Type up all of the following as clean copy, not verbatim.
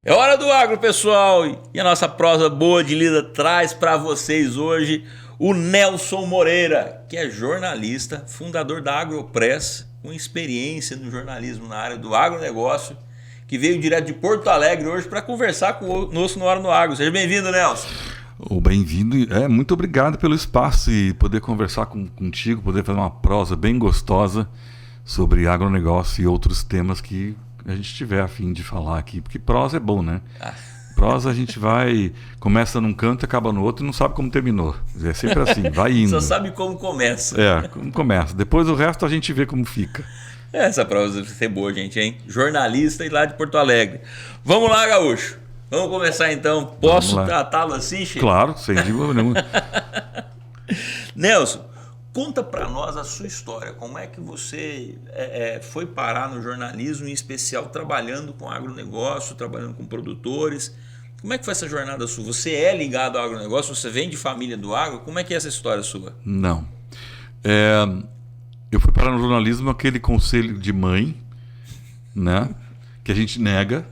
É hora do agro, pessoal! E a nossa prosa boa de lida traz para vocês hoje o Nelson Moreira, que é jornalista, fundador da Agropress, com experiência no jornalismo na área do agronegócio, que veio direto de Porto Alegre hoje para conversar conosco no Hora no Agro. Seja bem-vindo, Nelson! Bem-vindo, muito obrigado pelo espaço e poder conversar contigo, poder fazer uma prosa bem gostosa sobre agronegócio e outros temas que a gente tiver a fim de falar aqui, porque prosa é bom, né? Prosa a gente começa num canto, acaba no outro e não sabe como terminou. É sempre assim, vai indo. Só sabe como começa. Como começa. Depois o resto a gente vê como fica. Essa prosa vai ser boa, gente, hein? Jornalista e lá de Porto Alegre. Vamos lá, Gaúcho. Vamos começar então. Posso tratá-lo assim, Chico? Claro, sem dúvida nenhuma. Nelson, conta para nós a sua história. Como é que você foi parar no jornalismo, em especial trabalhando com agronegócio, trabalhando com produtores? Como é que foi essa jornada sua? Você é ligado ao agronegócio? Você vem de família do agro? Como é que é essa história sua? Não. Eu fui parar no jornalismo, aquele conselho de mãe, né? Que a gente nega.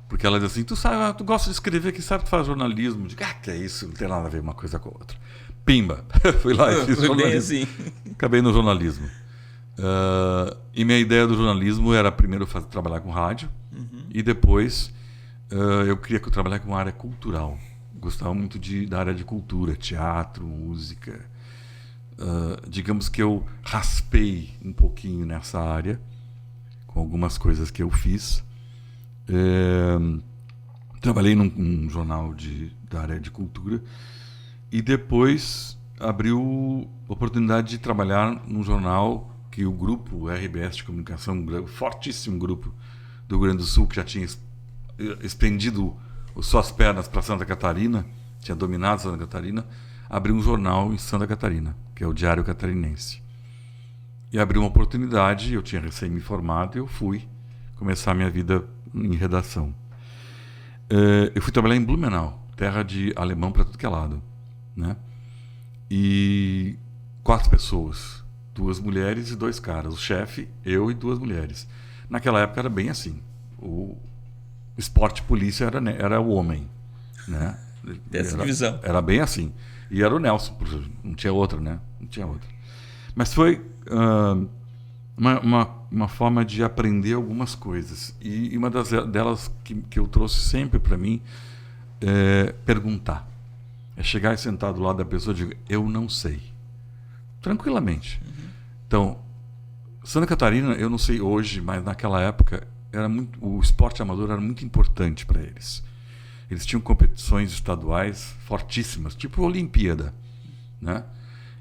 Porque ela diz assim, tu gosta de escrever, que sabe que tu faz jornalismo. Eu digo, que é isso, não tem nada a ver uma coisa com a outra. Pimba, fui lá e fiz jornalismo. Assim. Acabei no jornalismo. E minha ideia do jornalismo era primeiro trabalhar com rádio, e depois eu queria trabalhar com a área cultural. Gostava muito da área de cultura, teatro, música. Digamos que eu raspei um pouquinho nessa área, com algumas coisas que eu fiz. Trabalhei num jornal da área de cultura e depois abriu a oportunidade de trabalhar num jornal que o grupo RBS de Comunicação, um fortíssimo grupo do Rio Grande do Sul, que já tinha estendido suas pernas para Santa Catarina, tinha dominado Santa Catarina, abriu um jornal em Santa Catarina, que é o Diário Catarinense. E abriu uma oportunidade, eu tinha recém me formado e eu fui começar a minha vida em redação. Eu fui trabalhar em Blumenau, terra de alemão para tudo que é lado, né? E 4 pessoas, 2 mulheres e 2 caras, o chefe, eu e 2 mulheres. Naquela época era bem assim, o esporte polícia era o homem, né? Dessa divisão. Era bem assim. E era o Nelson, não tinha outra, né? Não tinha outra. Mas foi uma forma de aprender algumas coisas. E uma delas que eu trouxe sempre para mim é perguntar. É chegar e sentar do lado da pessoa e dizer, eu não sei. Tranquilamente. Então, Santa Catarina, eu não sei hoje, mas naquela época, o esporte amador era muito importante para eles. Eles tinham competições estaduais fortíssimas, tipo a Olimpíada, né?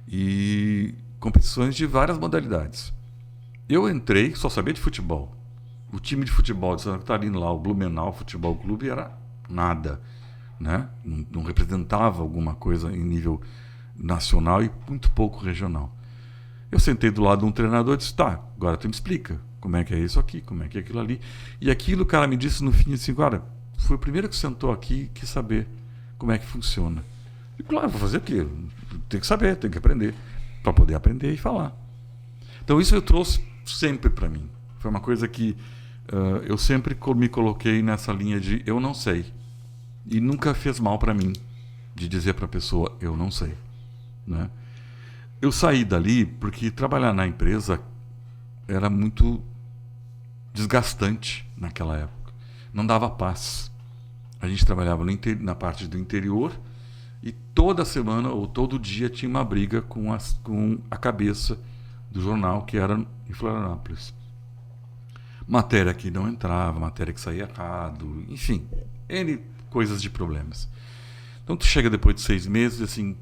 E competições de várias modalidades. Eu entrei, só sabia de futebol. O time de futebol de Santa Catarina, lá, o Blumenau Futebol Clube, era nada, né? Não representava alguma coisa em nível nacional e muito pouco regional. Eu sentei do lado de um treinador e disse, agora tu me explica como é que é isso aqui, como é que é aquilo ali. E aquilo o cara me disse no fim, assim, cara, foi o primeiro que sentou aqui e quis saber como é que funciona. E claro, vou fazer o quê? Tem que saber, tem que aprender, para poder aprender e falar. Então isso eu trouxe sempre para mim. Foi uma coisa que eu sempre me coloquei nessa linha de eu não sei. E nunca fez mal para mim de dizer para a pessoa eu não sei, né? Eu saí dali porque trabalhar na empresa era muito desgastante naquela época. Não dava paz. A gente trabalhava na parte do interior e toda semana ou todo dia tinha uma briga com a cabeça do jornal, que era em Florianópolis. Matéria que não entrava, matéria que saía errado, enfim, N coisas de problemas. Então tu chega depois de 6 meses, assim,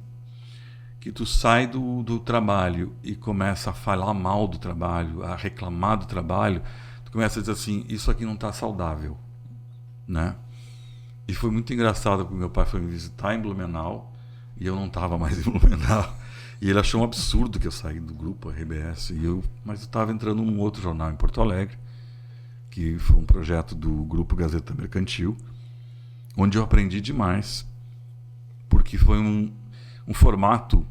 que tu sai do trabalho e começa a falar mal do trabalho, a reclamar do trabalho, tu começa a dizer assim, isso aqui não está saudável, né? E foi muito engraçado porque meu pai foi me visitar em Blumenau e eu não estava mais em Blumenau. E ele achou um absurdo que eu saí do grupo RBS, mas eu estava entrando num outro jornal em Porto Alegre, que foi um projeto do Grupo Gazeta Mercantil, onde eu aprendi demais, porque foi um formato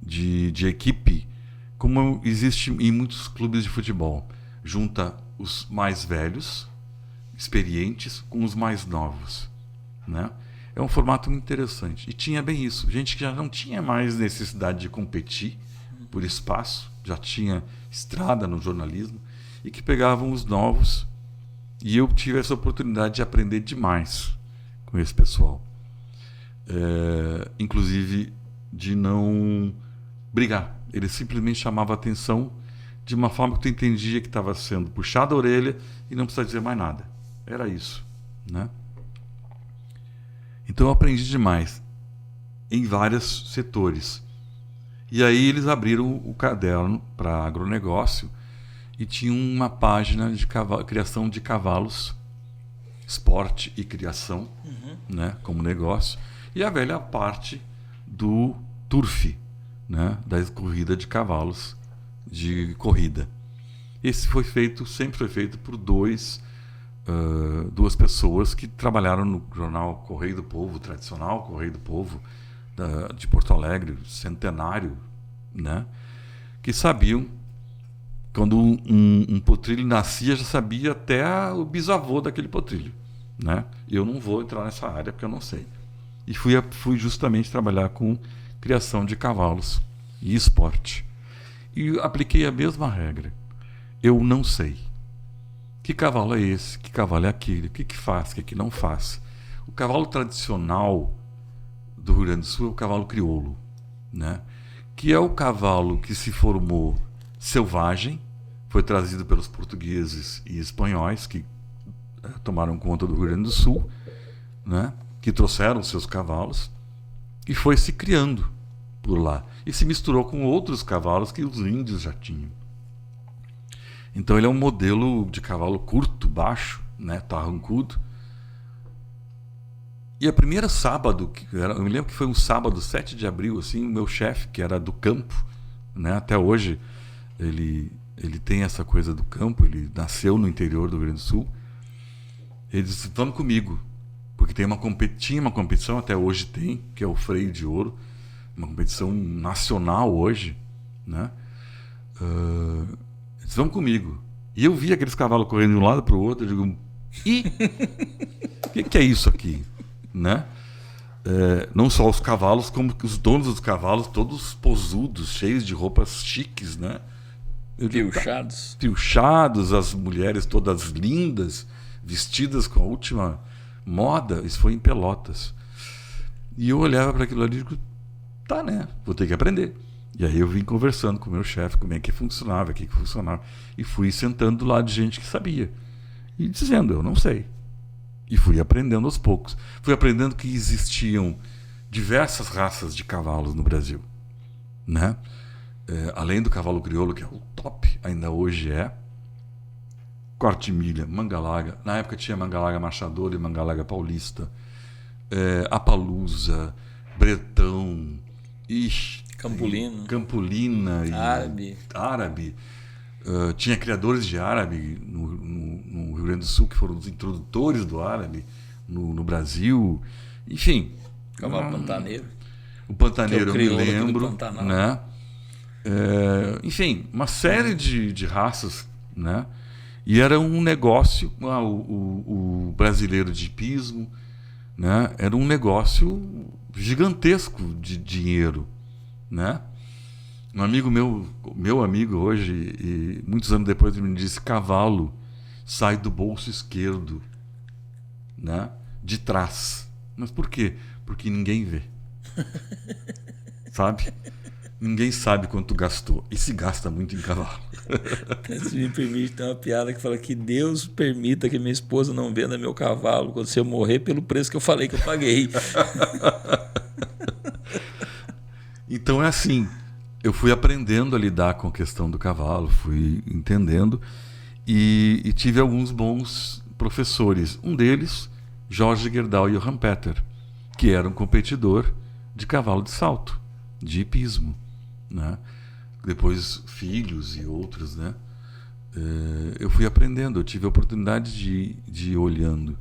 de equipe, como existe em muitos clubes de futebol. Junta os mais velhos, experientes com os mais novos, né? É um formato muito interessante. E tinha bem isso, gente que já não tinha mais necessidade de competir por espaço, já tinha estrada no jornalismo, e que pegavam os novos, e eu tive essa oportunidade de aprender demais com esse pessoal. Inclusive de não brigar. Ele simplesmente chamava a atenção de uma forma que tu entendia que estava sendo puxado a orelha e não precisava dizer mais nada. Era isso, né? Então eu aprendi demais em vários setores. E aí eles abriram o caderno para agronegócio e tinha uma página de criação de cavalos, esporte e criação, né, como negócio, e a velha parte do turf, né, da corrida de cavalos de corrida. Esse sempre foi feito por duas pessoas que trabalharam no jornal Correio do Povo, tradicional Correio do Povo, de Porto Alegre, centenário, né, que sabiam, quando um potrilho nascia, já sabia até o bisavô daquele potrilho, né? Eu não vou entrar nessa área porque eu não sei. E fui justamente trabalhar com criação de cavalos e esporte. E apliquei a mesma regra. Eu não sei. Que cavalo é esse? Que cavalo é aquele? O que faz? O que não faz? O cavalo tradicional do Rio Grande do Sul é o cavalo crioulo, né? Que é o cavalo que se formou selvagem, foi trazido pelos portugueses e espanhóis que tomaram conta do Rio Grande do Sul, né? Que trouxeram seus cavalos e foi se criando por lá e se misturou com outros cavalos que os índios já tinham. Então ele é um modelo de cavalo curto, baixo, né, tarrancudo. E a primeira sábado, eu me lembro que foi um sábado, 7 de abril, assim, o meu chefe, que era do campo, né, até hoje ele tem essa coisa do campo, ele nasceu no interior do Rio Grande do Sul. Ele disse, vamos comigo, porque tinha uma competição, até hoje tem, que é o Freio de Ouro, uma competição nacional hoje, né? Ele disse, vamos comigo. E eu vi aqueles cavalos correndo de um lado para o outro, eu digo, o que é isso aqui? Né? Não só os cavalos, como os donos dos cavalos, todos posudos, cheios de roupas chiques, né? Piochados. Piochados, as mulheres todas lindas, vestidas com a última moda. Isso foi em Pelotas. E eu olhava para aquilo ali e digo, tá, né? Vou ter que aprender. E aí eu vim conversando com o meu chefe, como é que funcionava, o que funcionava. E fui sentando do lado de gente que sabia. E dizendo, eu não sei. E fui aprendendo aos poucos. Fui aprendendo que existiam diversas raças de cavalos no Brasil, né? Além do cavalo crioulo, que é o top, ainda hoje é. Corte-milha, manga-larga. Na época tinha manga-larga marchadora e manga-larga paulista. Apalusa, bretão, Campulina e árabe. Tinha criadores de árabe no Rio Grande do Sul que foram os introdutores do árabe no Brasil. Enfim. Cavalo pantaneiro. O pantaneiro eu me lembro, né? Enfim, uma série de raças, né? E era um negócio, o brasileiro de hipismo, né? Era um negócio gigantesco de dinheiro, né? Um amigo meu amigo hoje, e muitos anos depois ele me disse, cavalo sai do bolso esquerdo, né? De trás. Mas por quê? Porque ninguém vê. Sabe? Ninguém sabe quanto gastou. E se gasta muito em cavalo. Se me permite, tem uma piada que fala que Deus permita que minha esposa não venda meu cavalo quando eu morrer pelo preço que eu falei que eu paguei. Então é assim, eu fui aprendendo a lidar com a questão do cavalo, fui entendendo e tive alguns bons professores. Um deles, Jorge Gerdau e Johann Peter, que era um competidor de cavalo de salto, de hipismo, né? Depois filhos e outros, né? Eu fui aprendendo, eu tive a oportunidade de ir olhando.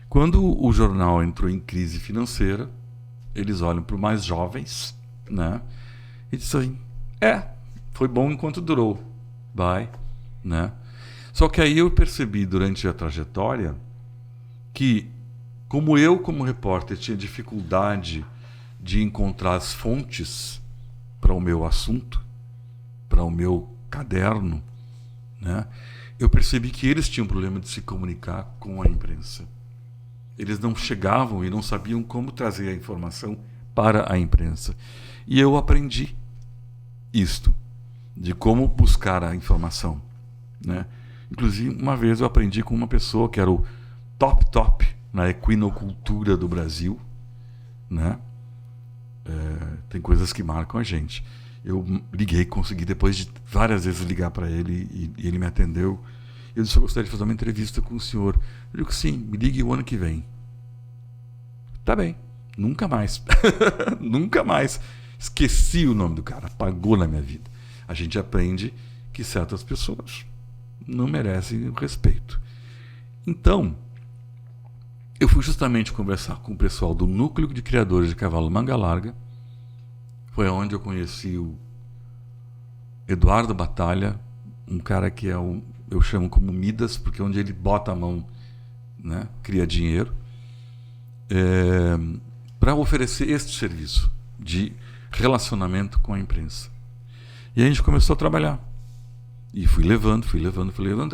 Quando o jornal entrou em crise financeira, eles olham para os mais jovens, né? E dizem, foi bom enquanto durou, vai, né? Só que aí eu percebi durante a trajetória que, como eu, como repórter, tinha dificuldade de encontrar as fontes para o meu assunto, para o meu caderno, né, eu percebi que eles tinham problema de se comunicar com a imprensa. Eles não chegavam e não sabiam como trazer a informação para a imprensa. E eu aprendi isto, de como buscar a informação, né? Inclusive, uma vez eu aprendi com uma pessoa que era o top na equinocultura do Brasil, né? Tem coisas que marcam a gente. Eu liguei, consegui depois de várias vezes ligar para ele e ele me atendeu. Eu disse: eu gostaria de fazer uma entrevista com o senhor. Eu digo: sim, me ligue o ano que vem. Tá bem, nunca mais. Nunca mais. Esqueci o nome do cara, apagou na minha vida. A gente aprende que certas pessoas não merecem o respeito. Então, eu fui justamente conversar com o pessoal do Núcleo de Criadores de Cavalo Manga Larga. Foi onde eu conheci o Eduardo Batalha, um cara que é eu chamo como Midas, porque onde ele bota a mão, né, cria dinheiro, para oferecer este serviço de relacionamento com a imprensa. E a gente começou a trabalhar. E fui levando.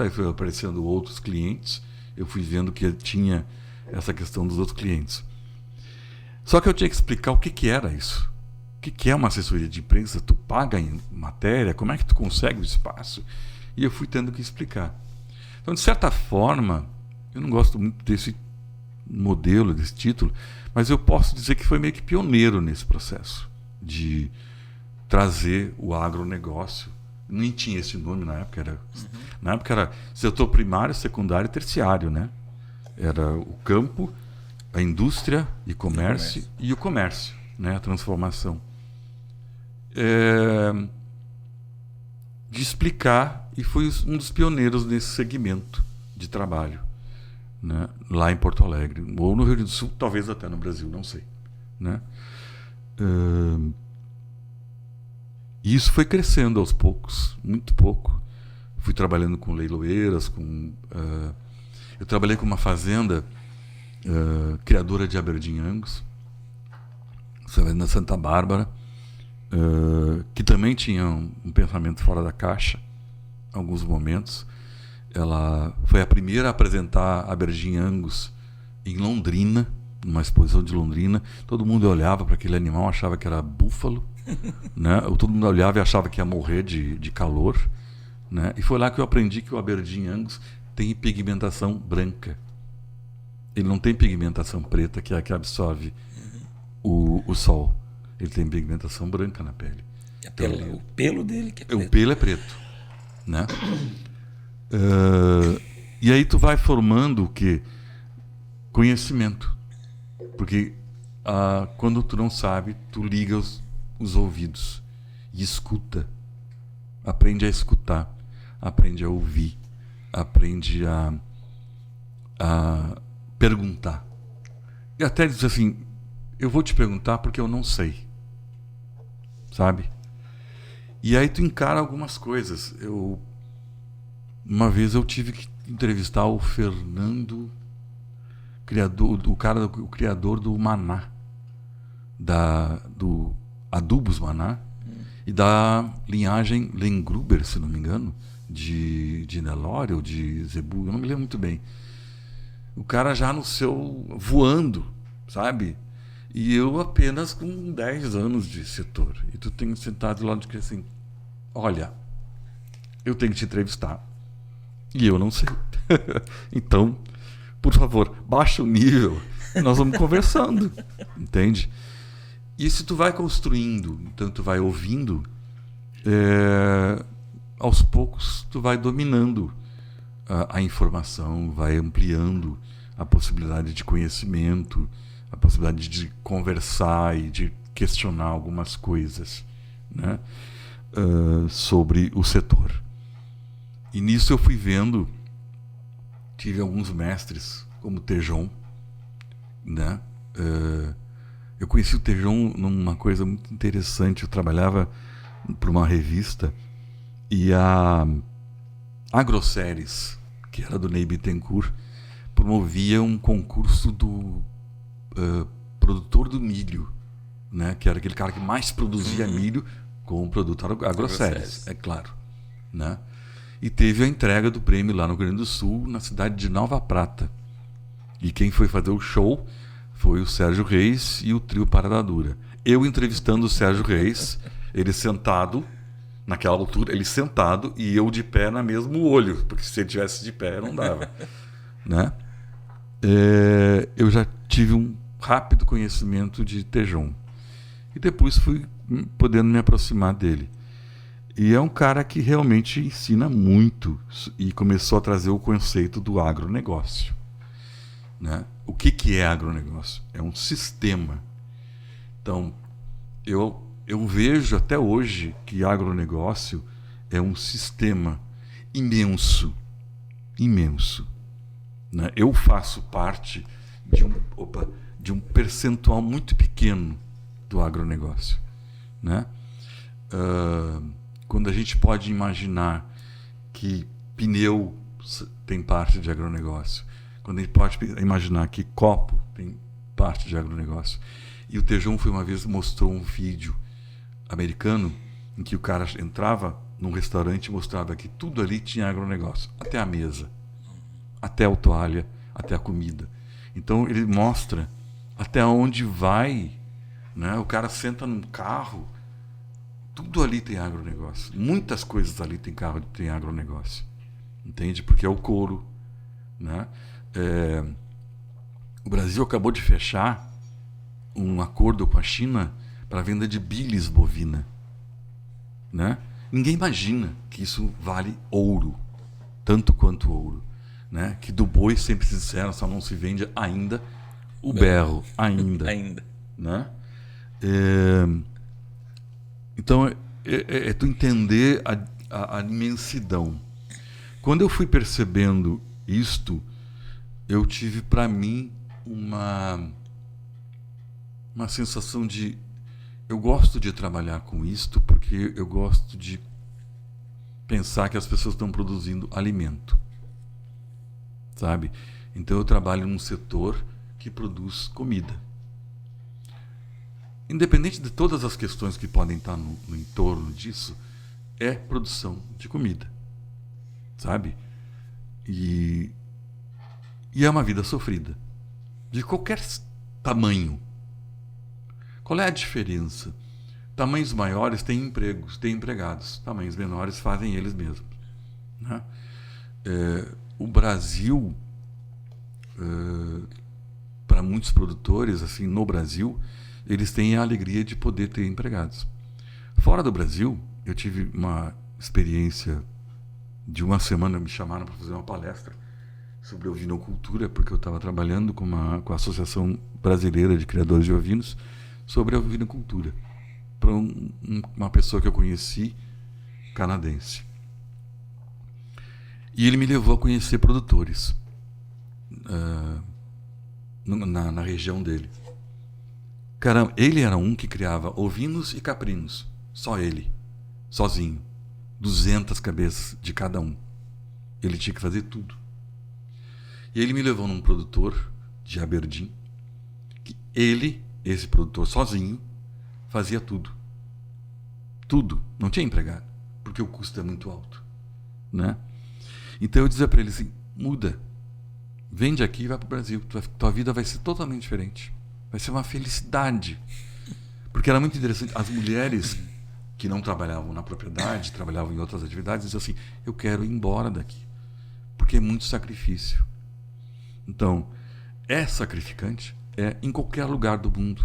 Aí foi aparecendo outros clientes. Eu fui vendo que tinha essa questão dos outros clientes. Só que eu tinha que explicar o que era isso. O que é uma assessoria de imprensa? Tu paga em matéria? Como é que tu consegue o espaço? E eu fui tendo que explicar. Então, de certa forma, eu não gosto muito desse modelo, desse título, mas eu posso dizer que foi meio que pioneiro nesse processo de trazer o agronegócio. Nem tinha esse nome na época. Na época era setor primário, secundário e terciário, né? Era o campo, a indústria e comércio e o comércio, né? A transformação. De explicar, e fui um dos pioneiros nesse segmento de trabalho, né? Lá em Porto Alegre, ou no Rio Grande do Sul, talvez até no Brasil, não sei, né? E isso foi crescendo aos poucos, muito pouco. Fui trabalhando com leiloeiras, eu trabalhei com uma fazenda criadora de Aberdeen Angus, na Santa Bárbara, que também tinha um pensamento fora da caixa, em alguns momentos. Ela foi a primeira a apresentar Aberdeen Angus em Londrina, numa exposição de Londrina. Todo mundo olhava para aquele animal, achava que era búfalo, né? Todo mundo olhava e achava que ia morrer de calor, né? E foi lá que eu aprendi que o Aberdeen Angus tem pigmentação branca. Ele não tem pigmentação preta, que é a que absorve o sol. Ele tem pigmentação branca na pele. O pelo dele que é preto. O pelo é preto, né? E aí tu vai formando o quê? Conhecimento. Porque quando tu não sabe, tu liga os ouvidos e escuta. Aprende a escutar, aprende a ouvir, aprende a perguntar. E até diz assim: eu vou te perguntar porque eu não sei. Sabe? E aí tu encara algumas coisas. Uma vez eu tive que entrevistar o Fernando, o criador do Maná, do Adubos Maná, e da linhagem Lengruber, se não me engano, de Nelore ou de Zebu, eu não me lembro muito bem. O cara já no seu voando, sabe? E eu apenas com 10 anos de setor. E tu tem sentado lá de assim: olha, eu tenho que te entrevistar. E eu não sei. Então, por favor, baixa o nível. Nós vamos conversando. Entende? E se tu vai construindo, então tu vai ouvindo, aos poucos tu vai dominando a informação, vai ampliando a possibilidade de conhecimento, a possibilidade de conversar e de questionar algumas coisas, né, sobre o setor. E nisso eu fui vendo, tive alguns mestres, como o Tejon, né? Eu conheci o Tejon numa coisa muito interessante. Eu trabalhava para uma revista e a Grosseries, que era do Ney Bittencourt, promovia um concurso do produtor do milho, né? Que era aquele cara que mais produzia milho com o produto Grosseries, é claro, né? E teve a entrega do prêmio lá no Rio Grande do Sul, na cidade de Nova Prata. E quem foi fazer o show foi o Sérgio Reis e o trio Parada Dura. Eu entrevistando o Sérgio Reis, ele sentado, naquela altura, ele sentado e eu de pé no mesmo olho, porque se ele tivesse de pé não dava. Né? Eu já tive um rápido conhecimento de Tejon. E depois fui podendo me aproximar dele. E é um cara que realmente ensina muito e começou a trazer o conceito do agronegócio. Né? O que é agronegócio? É um sistema. Então, eu vejo até hoje que agronegócio é um sistema imenso. Imenso. Né? Eu faço parte de um percentual muito pequeno do agronegócio. Né? Quando a gente pode imaginar que pneu tem parte de agronegócio, quando a gente pode imaginar que copo tem parte de agronegócio. E o Tejon uma vez mostrou um vídeo americano em que o cara entrava num restaurante e mostrava que tudo ali tinha agronegócio, até a mesa, até a toalha, até a comida. Então ele mostra até onde vai, né? O cara senta num carro, tudo ali tem agronegócio. Muitas coisas ali tem agronegócio. Entende? Porque é o couro, né? O Brasil acabou de fechar um acordo com a China para a venda de bilis bovina, né? Ninguém imagina que isso vale ouro, tanto quanto ouro, né? Que do boi sempre se disseram, só não se vende ainda o berro, ainda. Né? Então é tu entender a imensidão. Quando eu fui percebendo isto, eu tive para mim uma sensação de eu gosto de trabalhar com isto porque eu gosto de pensar que as pessoas estão produzindo alimento, sabe? Então eu trabalho num setor que produz comida. Independente de todas as questões que podem estar no entorno disso, é produção de comida, sabe? E é uma vida sofrida, de qualquer tamanho. Qual é a diferença? Tamanhos maiores têm empregos, têm empregados. Tamanhos menores fazem eles mesmos. Né? O Brasil, para muitos produtores, assim, no Brasil, eles têm a alegria de poder ter empregados. Fora do Brasil, eu tive uma experiência de uma semana, me chamaram para fazer uma palestra sobre ovinocultura, porque eu estava trabalhando com a Associação Brasileira de Criadores de Ovinos sobre a ovinocultura, para uma pessoa que eu conheci, canadense. E ele me levou a conhecer produtores na região dele. Caramba, ele era um que criava ovinos e caprinos, só ele, sozinho, 200 cabeças de cada um. Ele tinha que fazer tudo. E ele me levou num produtor de Aberdeen, que esse produtor sozinho, fazia tudo. Tudo. Não tinha empregado, porque o custo é muito alto. Né? Então eu dizia para ele assim, muda. Vende aqui e vai para o Brasil. Tua vida vai ser totalmente diferente. Vai ser uma felicidade. Porque era muito interessante. As mulheres que não trabalhavam na propriedade, trabalhavam em outras atividades, diziam assim, eu quero ir embora daqui. Porque é muito sacrifício. Então, é sacrificante em qualquer lugar do mundo.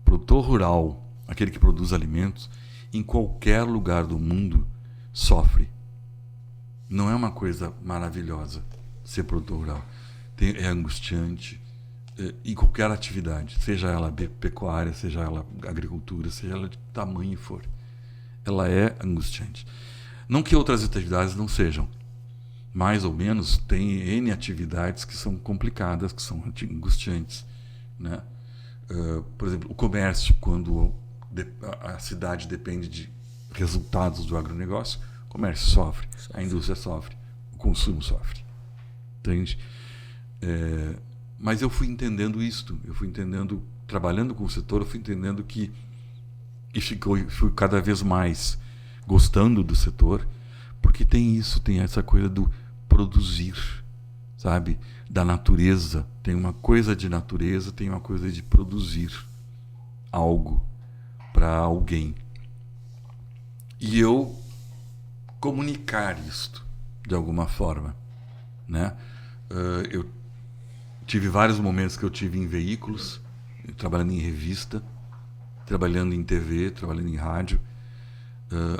O produtor rural, aquele que produz alimentos, em qualquer lugar do mundo, sofre. Não é uma coisa maravilhosa ser produtor rural. É angustiante em qualquer atividade, seja ela pecuária, seja ela agricultura, seja ela de que tamanho for. Ela é angustiante. Não que outras atividades não sejam. Mais ou menos, tem N atividades que são complicadas, que são angustiantes. Né? Por exemplo, o comércio, quando a cidade depende de resultados do agronegócio, comércio sofre, a indústria sofre, o consumo sofre. Entende? Mas eu fui entendendo isto, trabalhando com o setor, eu fui entendendo fui cada vez mais gostando do setor, porque tem essa coisa do produzir, sabe? Da natureza, tem uma coisa de natureza, tem uma coisa de produzir algo para alguém. E eu comunicar isto de alguma forma, né? Eu tive vários momentos que eu tive em veículos, trabalhando em revista, trabalhando em TV, trabalhando em rádio.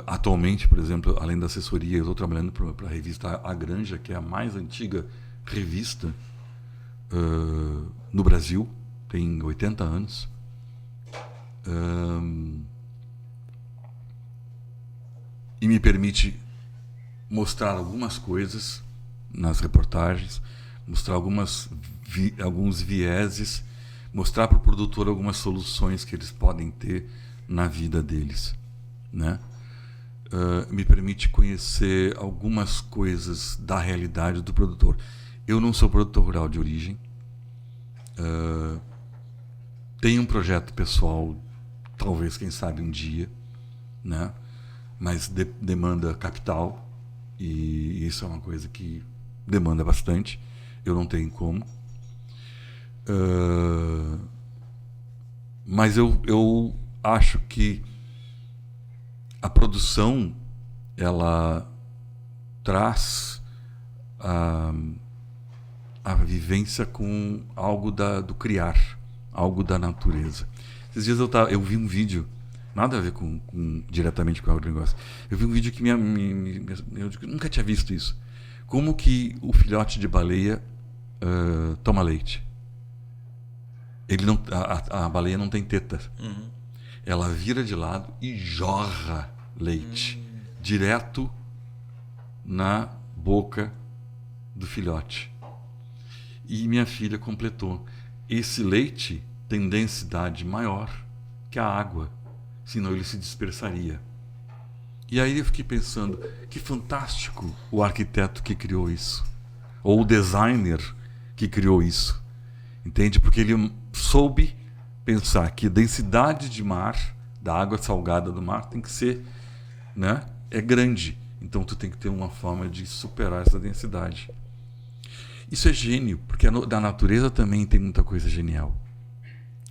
Atualmente, por exemplo, além da assessoria, eu estou trabalhando para a revista A Granja, que é a mais antiga revista no Brasil, tem 80 anos. E me permite mostrar algumas coisas nas reportagens, mostrar alguns vieses, mostrar para o produtor algumas soluções que eles podem ter na vida deles, né? Me permite conhecer algumas coisas da realidade do produtor. Eu não sou produtor rural de origem. Tenho um projeto pessoal, talvez, quem sabe, um dia, né? Mas demanda capital, e isso é uma coisa que demanda bastante. Eu não tenho como. Mas eu acho que a produção, ela traz a vivência com algo do criar, algo da natureza. Esses dias eu vi um vídeo, nada a ver diretamente com o agronegócio. Eu vi um vídeo que eu nunca tinha visto isso. Como que o filhote de baleia toma leite? A baleia não tem teta. Uhum. Ela vira de lado e jorra leite direto na boca do filhote. E minha filha completou: esse leite tem densidade maior que a água, senão ele se dispersaria. E aí eu fiquei pensando, que fantástico o arquiteto que criou isso, ou o designer que criou isso, entende? Porque ele soube pensar que a densidade de mar, da água salgada do mar, tem que ser, né, é grande. Então tu tem que ter uma forma de superar essa densidade. Isso é gênio, porque da natureza também tem muita coisa genial.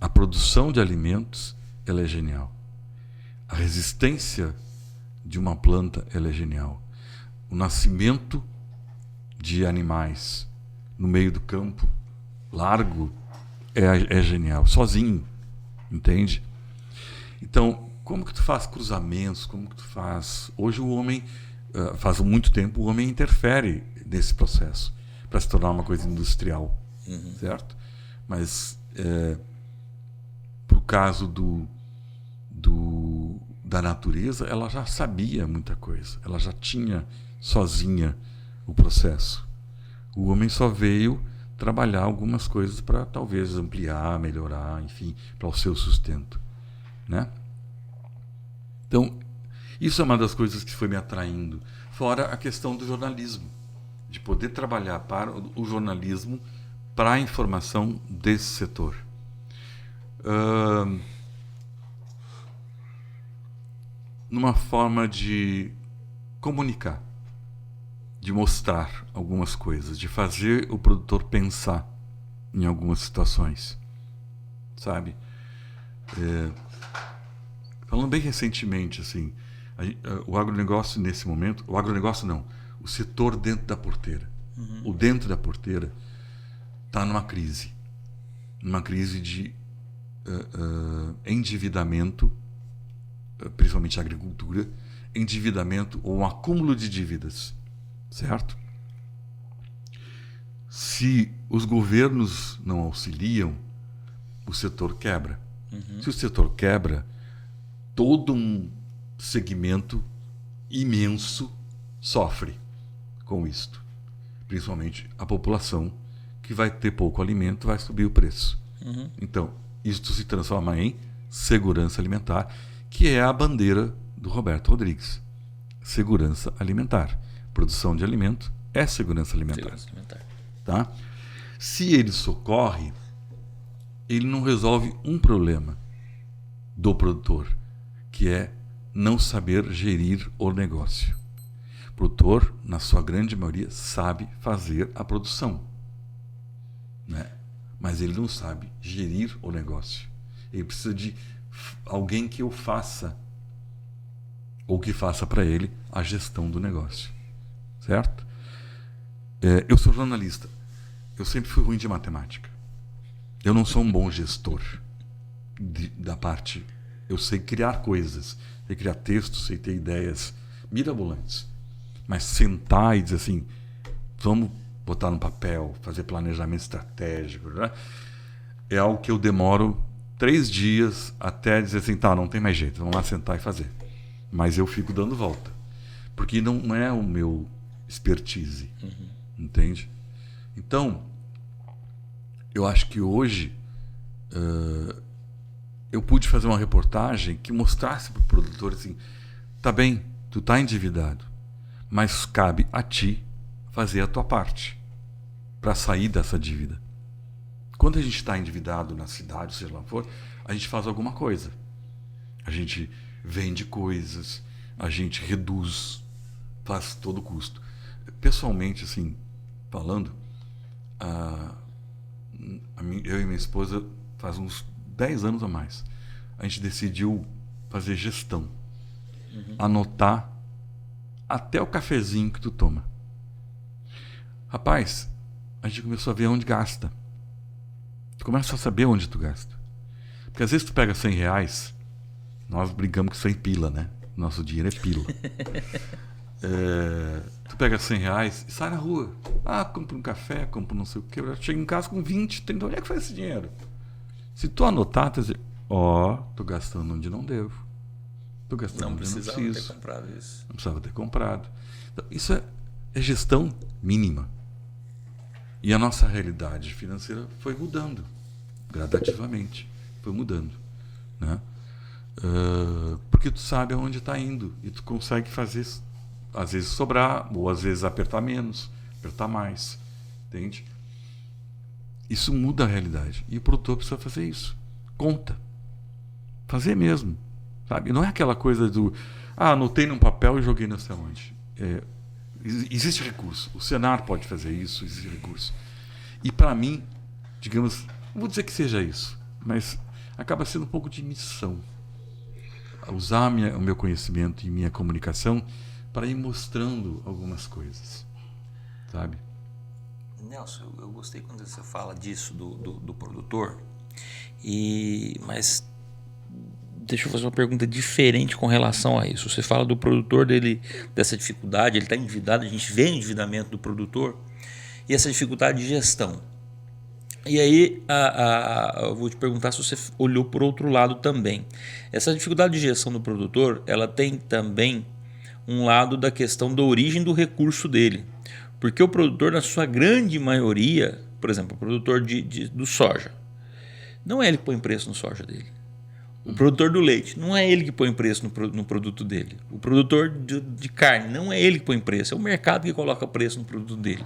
A produção de alimentos, ela é genial. A resistência de uma planta, ela é genial. O nascimento de animais no meio do campo, largo, é genial, sozinho, entende? Então, como que tu faz cruzamentos, como que tu faz... Hoje o homem, faz muito tempo, o homem interfere nesse processo para se tornar uma coisa industrial, certo? Mas, pro caso da natureza, ela já sabia muita coisa, ela já tinha sozinha o processo. O homem só veio trabalhar algumas coisas para talvez ampliar, melhorar, enfim, para o seu sustento, né? Então, isso é uma das coisas que foi me atraindo. Fora a questão do jornalismo, de poder trabalhar para o jornalismo, para a informação desse setor. Numa forma de comunicar, de mostrar algumas coisas, de fazer o produtor pensar em algumas situações, sabe? Falando bem recentemente, assim, o agronegócio nesse momento, o agronegócio não, o setor dentro da porteira, o dentro da porteira está numa crise de endividamento, principalmente a agricultura, endividamento ou um acúmulo de dívidas, certo? Se os governos não auxiliam, o setor quebra. Se o setor quebra, todo um segmento imenso sofre com isto. Principalmente a população, que vai ter pouco alimento, vai subir o preço. Então, isto se transforma em segurança alimentar, que é a bandeira do Roberto Rodrigues, segurança alimentar. Produção de alimento é segurança alimentar. Segurança alimentar. Tá? Se ele socorre, ele não resolve um problema do produtor, que é não saber gerir o negócio. O produtor, na sua grande maioria, sabe fazer a produção, né? Mas ele não sabe gerir o negócio. Ele precisa de alguém que o faça, ou que faça para ele a gestão do negócio. Certo? Eu sou jornalista. Eu sempre fui ruim de matemática. Eu não sou um bom gestor da parte. Eu sei criar coisas, sei criar textos, sei ter ideias mirabolantes. Mas sentar e dizer assim, vamos botar no papel, fazer planejamento estratégico, né? É algo que eu demoro 3 dias até dizer assim, tá, não tem mais jeito, vamos lá sentar e fazer. Mas eu fico dando volta. Porque não é o meu expertise. Entende? Então, eu acho que hoje eu pude fazer uma reportagem que mostrasse para o produtor assim, tá bem, tu tá endividado, mas cabe a ti fazer a tua parte para sair dessa dívida. Quando a gente está endividado na cidade, seja lá for, a gente faz alguma coisa. A gente vende coisas, a gente reduz, faz todo custo. Pessoalmente, assim, falando, eu e minha esposa, faz uns 10 anos a mais, a gente decidiu fazer gestão. Anotar até o cafezinho que tu toma. Rapaz, a gente começou a ver onde gasta. Tu começa a saber onde tu gasta. Porque às vezes tu pega R$100, nós brincamos com 100 pila, né? Nosso dinheiro é pila. Tu pega R$100 e sai na rua. Compra um café, compra não sei o que. Chega em casa com 20, 30. Onde é que faz esse dinheiro? Se tu anotar, tu dizer, tô gastando onde não devo. Tô gastando onde não preciso. Não precisava ter comprado isso. Não precisava ter comprado. Então, isso é gestão mínima. E a nossa realidade financeira foi mudando gradativamente. Foi mudando, né? Porque tu sabe aonde está indo e tu consegue fazer, às vezes sobrar, ou às vezes apertar menos, apertar mais, entende? Isso muda a realidade e o produtor precisa fazer isso, conta, fazer mesmo, sabe? Não é aquela coisa do anotei num papel e joguei não sei onde. Existe recurso, o Senar pode fazer isso, existe recurso. E para mim, digamos, não vou dizer que seja isso, mas acaba sendo um pouco de missão. Usar o meu conhecimento e minha comunicação para ir mostrando algumas coisas, sabe? Nelson, eu gostei quando você fala disso do produtor, mas deixa eu fazer uma pergunta diferente com relação a isso. Você fala do produtor dele, dessa dificuldade, ele está endividado, a gente vê o endividamento do produtor e essa dificuldade de gestão. E aí eu vou te perguntar se você olhou por outro lado também. Essa dificuldade de gestão do produtor, ela tem também um lado da questão da origem do recurso dele. Porque o produtor, na sua grande maioria, por exemplo, o produtor do soja, não é ele que põe preço no soja dele. O produtor do leite, não é ele que põe preço no produto dele. O produtor de carne, não é ele que põe preço, é o mercado que coloca preço no produto dele.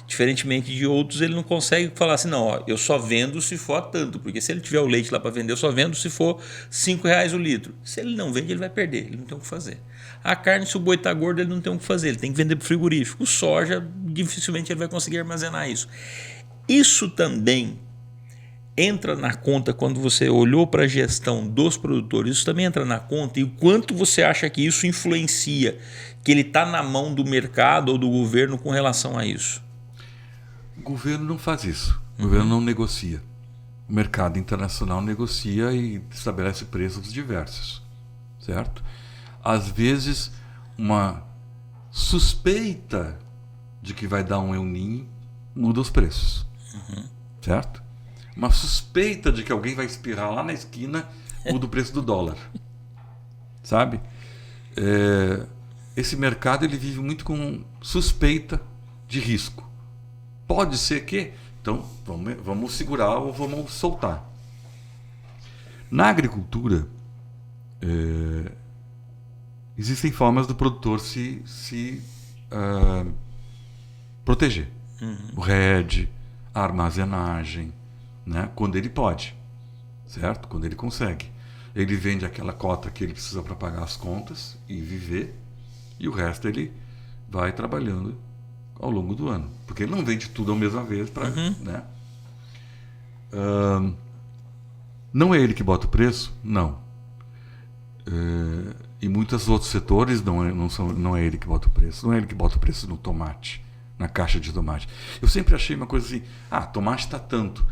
Diferentemente de outros, ele não consegue falar assim, não, eu só vendo se for a tanto, porque se ele tiver o leite lá para vender, eu só vendo se for R$5 o litro. Se ele não vende, ele vai perder, ele não tem o que fazer. A carne, se o boi está gordo, ele não tem o que fazer, ele tem que vender para o frigorífico. O soja, dificilmente ele vai conseguir armazenar isso. Isso também entra na conta quando você olhou para a gestão dos produtores, isso também entra na conta, e o quanto você acha que isso influencia, que ele está na mão do mercado ou do governo com relação a isso? O governo não faz isso. O governo não negocia. O mercado internacional negocia e estabelece preços diversos, certo? Às vezes, uma suspeita de que vai dar um El Niño muda os preços, certo? Uma suspeita de que alguém vai espirrar lá na esquina muda o preço do dólar, sabe? Esse mercado ele vive muito com suspeita de risco. Pode ser que, então, vamos segurar ou vamos soltar. Na agricultura, existem formas do produtor se proteger. O RED, a armazenagem, né? Quando ele pode, certo? Quando ele consegue. Ele vende aquela cota que ele precisa para pagar as contas e viver, e o resto ele vai trabalhando ao longo do ano. Porque ele não vende tudo à mesma vez. Né? Não é ele que bota o preço? Não. Em muitos outros setores não é ele que bota o preço. Não é ele que bota o preço no tomate, na caixa de tomate. Eu sempre achei uma coisa assim, tomate está tanto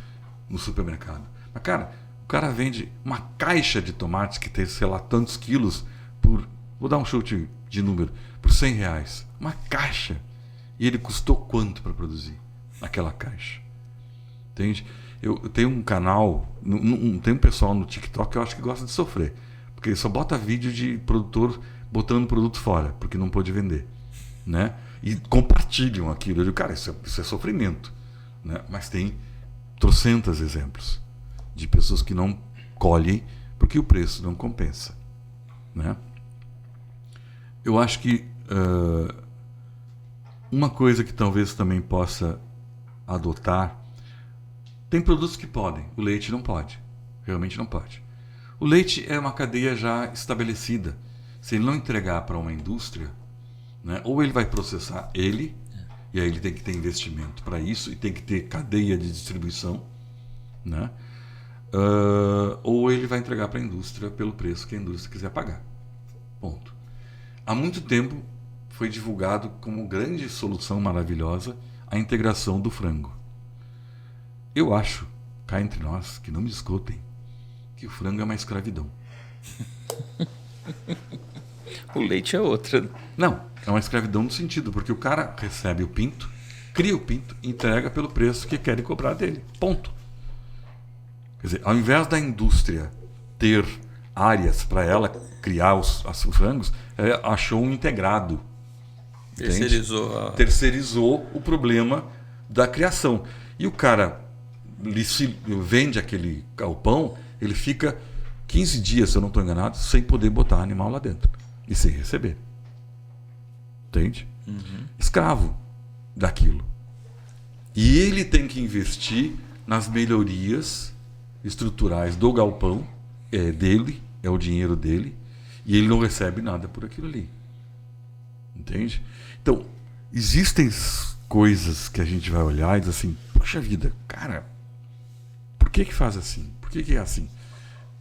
no supermercado. Mas, cara, o cara vende uma caixa de tomates que tem, sei lá, tantos quilos por, vou dar um chute de número, por R$100. Uma caixa. E ele custou quanto para produzir aquela caixa? Entende? Eu tenho um canal, tem um pessoal no TikTok que eu acho que gosta de sofrer. Porque ele só bota vídeo de produtor botando produto fora, porque não pôde vender. Né? E compartilham aquilo. Eu digo, cara, isso é sofrimento. Né? Mas tem trocentos exemplos de pessoas que não colhem porque o preço não compensa. Né? Eu acho que uma coisa que talvez também possa adotar, tem produtos que podem, o leite não pode, realmente não pode. O leite é uma cadeia já estabelecida. Se ele não entregar para uma indústria, né, ou ele vai processar ele, e aí ele tem que ter investimento para isso, e tem que ter cadeia de distribuição, né, ou ele vai entregar para a indústria pelo preço que a indústria quiser pagar. Ponto. Há muito tempo foi divulgado como grande solução maravilhosa a integração do frango. Eu acho, cá entre nós, que não me escutem, que o frango é uma escravidão. O leite é outra. Não, é uma escravidão no sentido, porque o cara recebe o pinto, cria o pinto e entrega pelo preço que querem cobrar dele. Ponto. Quer dizer, ao invés da indústria ter áreas para ela criar os frangos, achou um integrado. Terceirizou o problema da criação. E o cara vende aquele galpão, ele fica 15 dias, se eu não estou enganado, sem poder botar animal lá dentro. E sem receber. Entende? Escravo daquilo. E ele tem que investir nas melhorias estruturais do galpão, é dele, é o dinheiro dele, e ele não recebe nada por aquilo ali. Entende? Então, existem coisas que a gente vai olhar e diz assim, poxa vida, cara, por que faz assim? Por que é assim?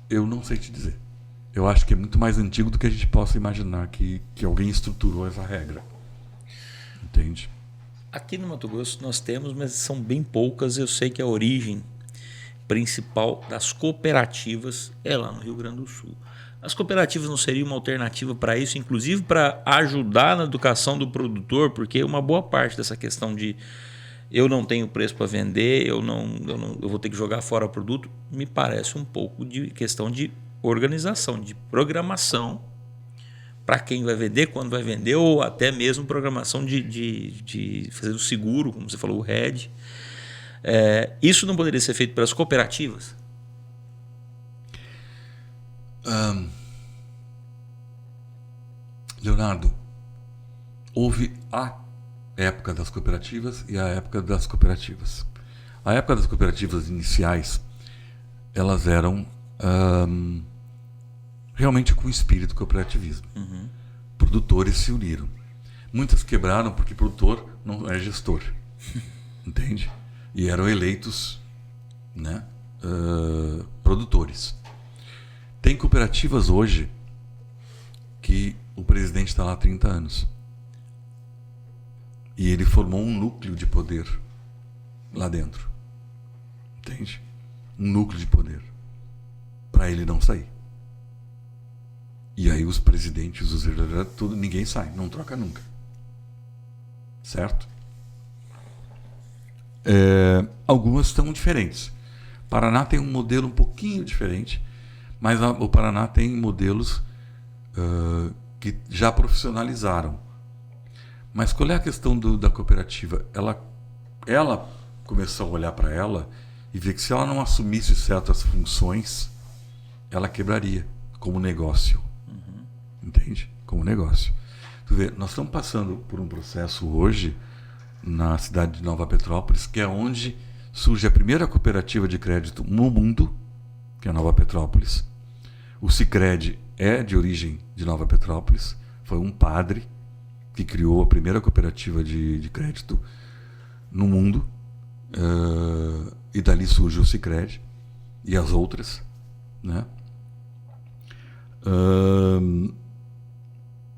Eu não sei te dizer. Eu acho que é muito mais antigo do que a gente possa imaginar que alguém estruturou essa regra. Entende? Aqui no Mato Grosso nós temos, mas são bem poucas. Eu sei que a origem principal das cooperativas é lá no Rio Grande do Sul. As cooperativas não seriam uma alternativa para isso, inclusive para ajudar na educação do produtor, porque uma boa parte dessa questão de eu não tenho preço para vender, eu vou ter que jogar fora o produto, me parece um pouco de questão de organização, de programação para quem vai vender, quando vai vender, ou até mesmo programação de fazer o seguro, como você falou, o RED. Isso não poderia ser feito pelas cooperativas? Leonardo, houve a época das cooperativas e a época das cooperativas. A época das cooperativas iniciais, elas eram realmente com o espírito do cooperativismo. Produtores se uniram. Muitas quebraram porque produtor não é gestor. Entende? E eram eleitos, né, produtores. Tem cooperativas hoje que o presidente está lá há 30 anos. E ele formou um núcleo de poder lá dentro. Entende? Um núcleo de poder. Para ele não sair. E aí os presidentes, tudo, ninguém sai, não troca nunca. Certo? Algumas estão diferentes. Paraná tem um modelo um pouquinho diferente, mas o Paraná tem modelos que já profissionalizaram. Mas qual é a questão da cooperativa? Ela começou a olhar para ela e ver que se ela não assumisse certas funções, ela quebraria como negócio. Entende? como negócio. Tu vê, nós estamos passando por um processo hoje na cidade de Nova Petrópolis, que é onde surge a primeira cooperativa de crédito no mundo, que é Nova Petrópolis. O Sicredi é de origem de Nova Petrópolis, foi um padre que criou a primeira cooperativa de crédito no mundo, e dali surge o Sicredi e as outras, né?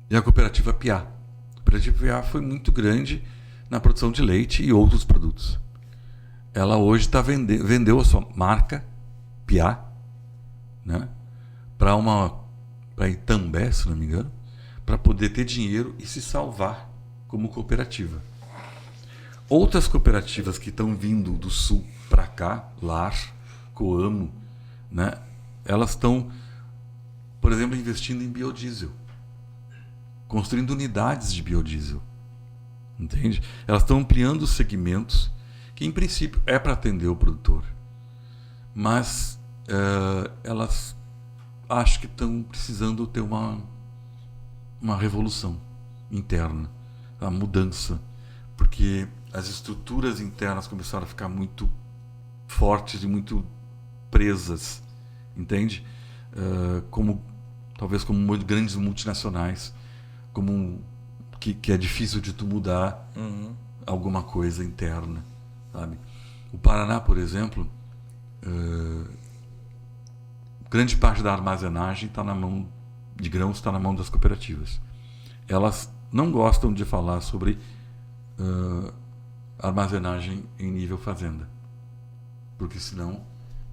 E a cooperativa Piá. A cooperativa Piá foi muito grande na produção de leite e outros produtos. Ela hoje vendeu a sua marca Piá, né, para Itambé, se não me engano, para poder ter dinheiro e se salvar como cooperativa. Outras cooperativas que estão vindo do sul para cá, Lar, Coamo, né, elas estão, por exemplo, investindo em biodiesel, construindo unidades de biodiesel, entende? Elas estão ampliando os segmentos que, em princípio, é para atender o produtor, mas elas acho que estão precisando ter uma revolução interna, uma mudança, porque as estruturas internas começaram a ficar muito fortes e muito presas, entende? Talvez como grandes multinacionais, que é difícil de tu mudar alguma coisa interna, sabe? O Paraná, por exemplo, grande parte da armazenagem está na mão de grãos, está na mão das cooperativas. Elas não gostam de falar sobre armazenagem em nível fazenda, porque senão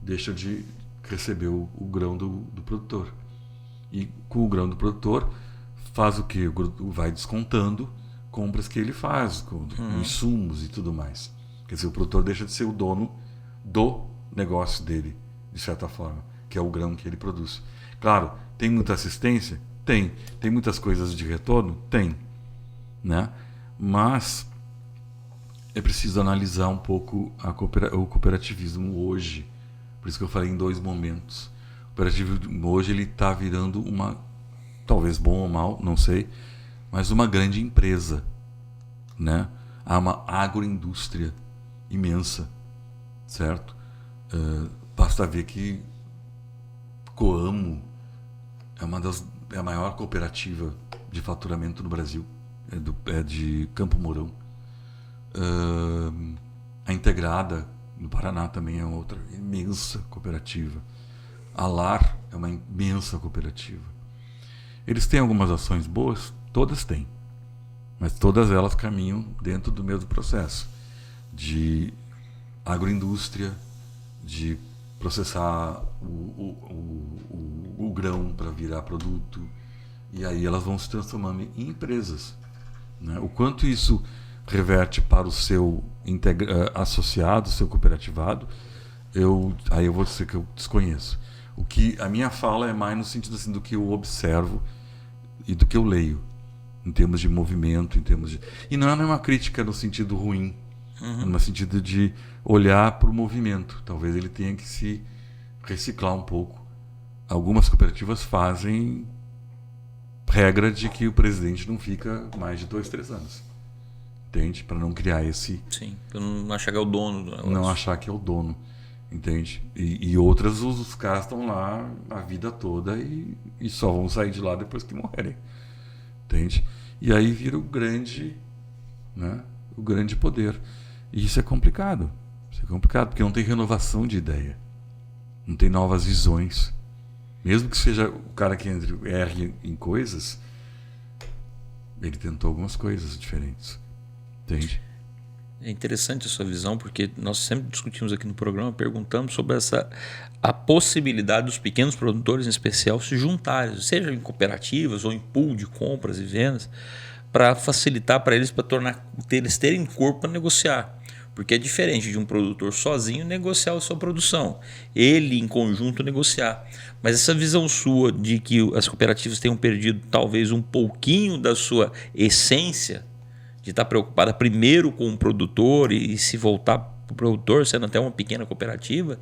deixa de receber o grão do produtor. E com o grão do produtor faz o que? Vai descontando compras que ele faz, com insumos e tudo mais. Quer dizer, o produtor deixa de ser o dono do negócio dele, de certa forma, que é o grão que ele produz. Claro, tem muita assistência? Tem. Tem muitas coisas de retorno? Tem. Né? Mas é preciso analisar um pouco o cooperativismo hoje. Por isso que eu falei em 2 momentos. O cooperativismo hoje ele está virando talvez bom ou mal, não sei, mas uma grande empresa, né? Há uma agroindústria imensa, certo? Basta ver que Coamo é a maior cooperativa de faturamento no Brasil, é de Campo Mourão. A Integrada no Paraná também é outra imensa cooperativa. A Lar é uma imensa cooperativa. Eles têm algumas ações boas? Todas têm. Mas todas elas caminham dentro do mesmo processo de agroindústria, de processar o grão para virar produto, e aí elas vão se transformando em empresas, né? O quanto isso reverte para o seu associado, seu cooperativado, aí eu vou dizer que eu desconheço. O que a minha fala é mais no sentido assim, do que eu observo e do que eu leio, em termos de movimento, e não é uma crítica no sentido ruim, no sentido de olhar para o movimento. Talvez ele tenha que se reciclar um pouco. Algumas cooperativas fazem regra de que o presidente não fica mais de 2, 3 anos. Entende? Para não criar esse... Sim, para não achar que é o dono do negócio. Não achar que é o dono. Entende? E outras, os caras estão lá a vida toda e só vão sair de lá depois que morrerem. Entende? E aí vira o grande poder. E isso é complicado. Isso é complicado, porque não tem renovação de ideia. Não tem novas visões. Mesmo que seja o cara que erre em coisas, ele tentou algumas coisas diferentes. Entende? É interessante a sua visão, porque nós sempre discutimos aqui no programa, perguntamos sobre a possibilidade dos pequenos produtores, em especial, se juntarem, seja em cooperativas ou em pool de compras e vendas, para facilitar para eles, para eles terem corpo para negociar. Porque é diferente de um produtor sozinho negociar a sua produção, ele em conjunto negociar. Mas essa visão sua de que as cooperativas tenham perdido talvez um pouquinho da sua essência, de estar preocupada primeiro com o produtor e se voltar para o produtor, sendo até uma pequena cooperativa,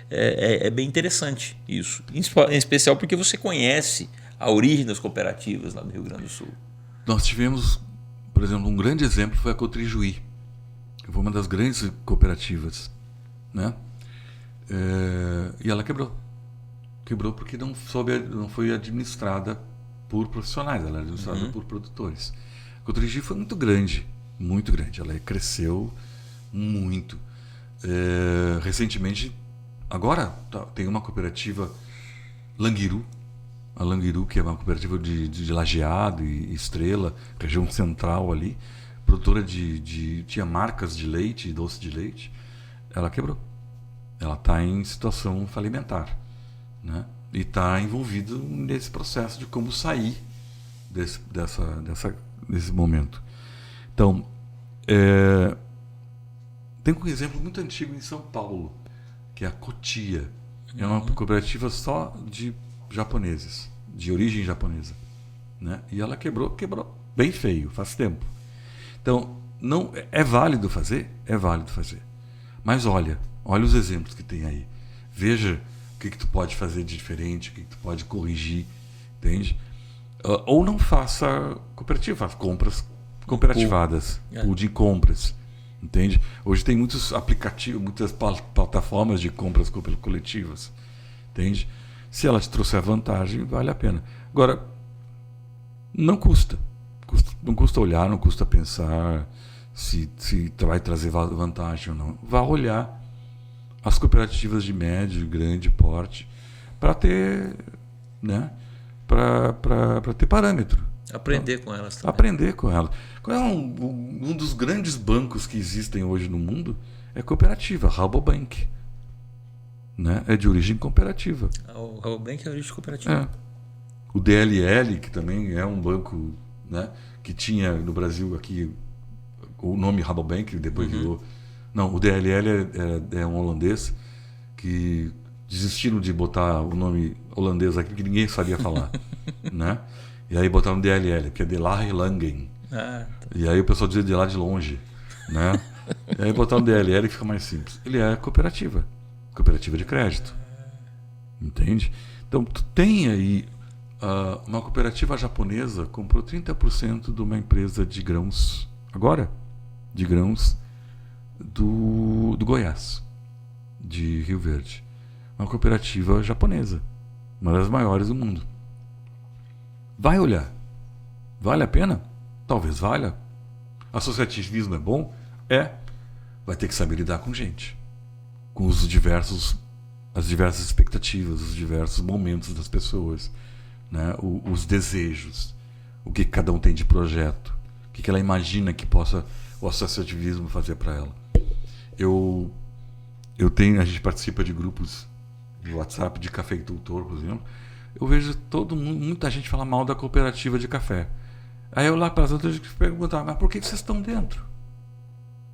é bem interessante isso. Em especial porque você conhece a origem das cooperativas lá do Rio Grande do Sul? Nós tivemos, por exemplo, um grande exemplo foi a Cotrijuí. Foi uma das grandes cooperativas, né? E ela quebrou. Quebrou porque não foi administrada por profissionais, ela era administrada por produtores. A Cotrijuí foi muito grande, muito grande. Ela cresceu muito. Recentemente, agora tem uma cooperativa Languiru, a Languiru, que é uma cooperativa de Lajeado e Estrela, região central ali, produtora tinha marcas de leite e doce de leite. Ela quebrou. Ela está em situação falimentar, né? E está envolvido nesse processo de como sair desse momento. Então, tem um exemplo muito antigo em São Paulo, que é a Cotia. É uma cooperativa só de japoneses, de origem japonesa, né? E ela quebrou bem feio, faz tempo. Então, não é válido fazer? É válido fazer. Mas olha os exemplos que tem aí. Veja o que tu pode fazer de diferente, o que tu pode corrigir, entende? Ou não faça cooperativa, faça compras cooperativadas, pool de compras, entende? Hoje tem muitos aplicativos, muitas plataformas de compras coletivas, entende? Se ela te trouxer vantagem, vale a pena. Agora, não custa olhar, não custa pensar se vai trazer vantagem ou não. Vá olhar as cooperativas de médio e grande porte para ter, né, para ter parâmetro. Aprender com elas também. Aprender com elas. Qual é um dos grandes bancos que existem hoje no mundo? É cooperativa, Rabobank. Né? É de origem cooperativa. O Rabobank é de origem cooperativa. O DLL, que também é um banco, né, que tinha no Brasil aqui o nome Rabobank, depois virou... Não, o DLL é um holandês que desistiram de botar o nome holandês aqui porque ninguém sabia falar. Né? E aí botaram DLL, que é De La Langen. E aí o pessoal dizia de lá de longe. Né? E aí botaram DLL, que fica mais simples. Ele é cooperativa de crédito. Entende? Então, tu tem aí uma cooperativa japonesa comprou 30% de uma empresa de grãos, agora, de grãos do Goiás, de Rio Verde. Uma cooperativa japonesa, uma das maiores do mundo. Vai olhar. Vale a pena? Talvez valha. Associativismo é bom? Vai ter que saber lidar com gente, com as diversas expectativas, os diversos momentos das pessoas, né? Os desejos, o que cada um tem de projeto, o que ela imagina que possa o associativismo fazer para ela. A gente participa de grupos de WhatsApp de cafeicultor, por exemplo. Eu vejo muita gente falar mal da cooperativa de café. Aí eu lá para as outras perguntar, mas por que vocês estão dentro?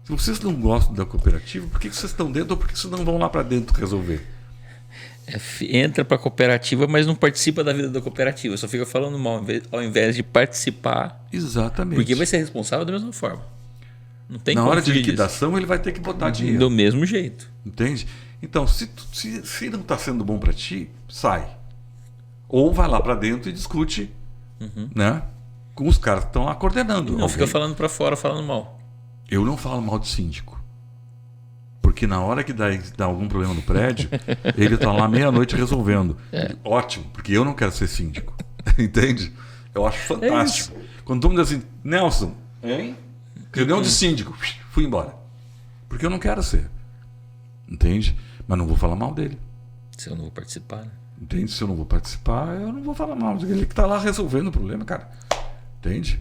Se vocês não gostam da cooperativa, por que vocês estão dentro ou por que vocês não vão lá para dentro resolver? Entra para a cooperativa, mas não participa da vida da cooperativa. Só fica falando mal ao invés de participar. Exatamente. Porque vai ser responsável da mesma forma. Não tem Na como hora de fugir liquidação, disso. ele vai ter que botar dinheiro. Do mesmo jeito. Entende? Então, se não está sendo bom para ti, sai. Ou vai lá para dentro e discute, né, com os caras que estão lá coordenando. Não fica falando para fora, falando mal. Eu não falo mal de síndico. Porque na hora que dá algum problema no prédio, ele está lá meia-noite resolvendo. Ótimo, porque eu não quero ser síndico. Entende? Eu acho fantástico. Quando todo mundo diz assim, Nelson, hein? Reunião de síndico, fui embora. Porque eu não quero ser. Entende? Mas não vou falar mal dele. Se eu não vou participar, né? Entende? Se eu não vou participar, eu não vou falar mal dele. Ele que está lá resolvendo o problema, cara. Entende?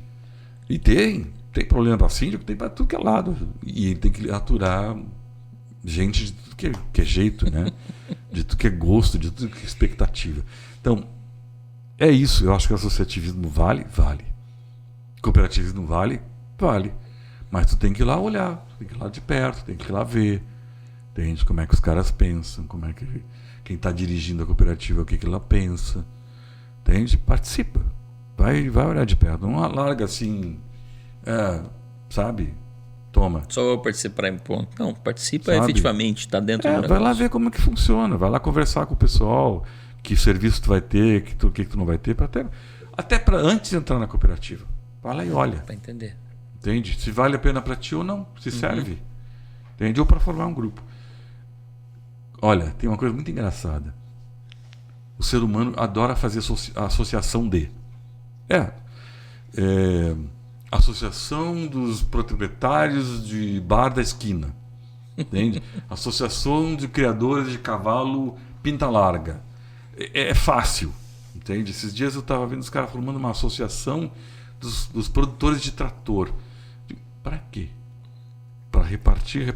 E tem problema para síndico, tem para tudo que é lado. E ele tem que aturar gente de tudo que é jeito, né? De tudo que é gosto, de tudo que é expectativa. Então, é isso. Eu acho que o associativismo vale. Cooperativismo vale. Mas tu tem que ir lá olhar, tem que ir lá de perto, tem que ir lá ver, entende? Como é que os caras pensam, como é que quem está dirigindo a cooperativa, o que ela pensa, entende? Participa, vai olhar de perto, não larga assim, sabe? Toma. Só vou participar em ponto. Não, participa sabe? Efetivamente, está dentro do negócio. Vai lá ver como é que funciona, vai lá conversar com o pessoal que serviço tu vai ter, que tu não vai ter, até para antes de entrar na cooperativa. Vai lá e olha. Para entender. Entende? Se vale a pena para ti ou não, se serve. Entende? Ou para formar um grupo. Olha, tem uma coisa muito engraçada. O ser humano adora fazer associação de. Associação dos proprietários de bar da esquina. Entende? Associação de criadores de cavalo pinta larga. É fácil. Entende? Esses dias eu estava vendo os caras formando uma associação dos produtores de trator. Para quê? Para repartir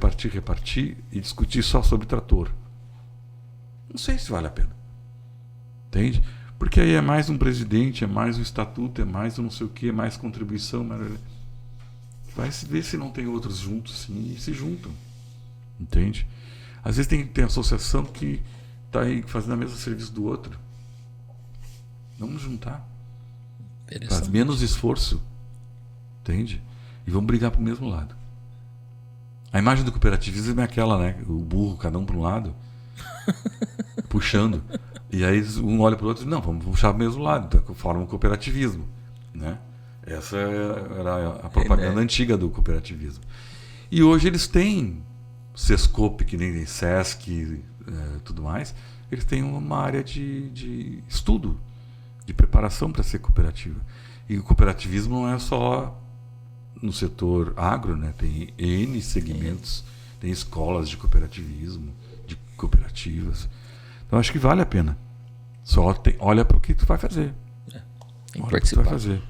e discutir só sobre trator. Não sei se vale a pena. Entende? Porque aí é mais um presidente, é mais um estatuto, é mais um não sei o que, é mais contribuição. Vai se ver se não tem outros juntos, sim, e se juntam. Entende? Às vezes tem associação que está aí fazendo o mesmo serviço do outro. Vamos juntar. Faz menos esforço. Entende? E vamos brigar para o mesmo lado. A imagem do cooperativismo é aquela, né? O burro, cada um para um lado, puxando. E aí um olha para o outro e diz, não, vamos puxar para o mesmo lado. Então, forma um cooperativismo. Né? Essa era a propaganda antiga do cooperativismo. E hoje eles têm Sescope, que nem Sesc, tudo mais. Eles têm uma área de estudo, de preparação para ser cooperativa. E o cooperativismo não é só no setor agro, né? Tem N segmentos, tem escolas de cooperativismo, de cooperativas. Então acho que vale a pena. Olha para o que tu vai fazer. Tem que participar. Tu vai fazer.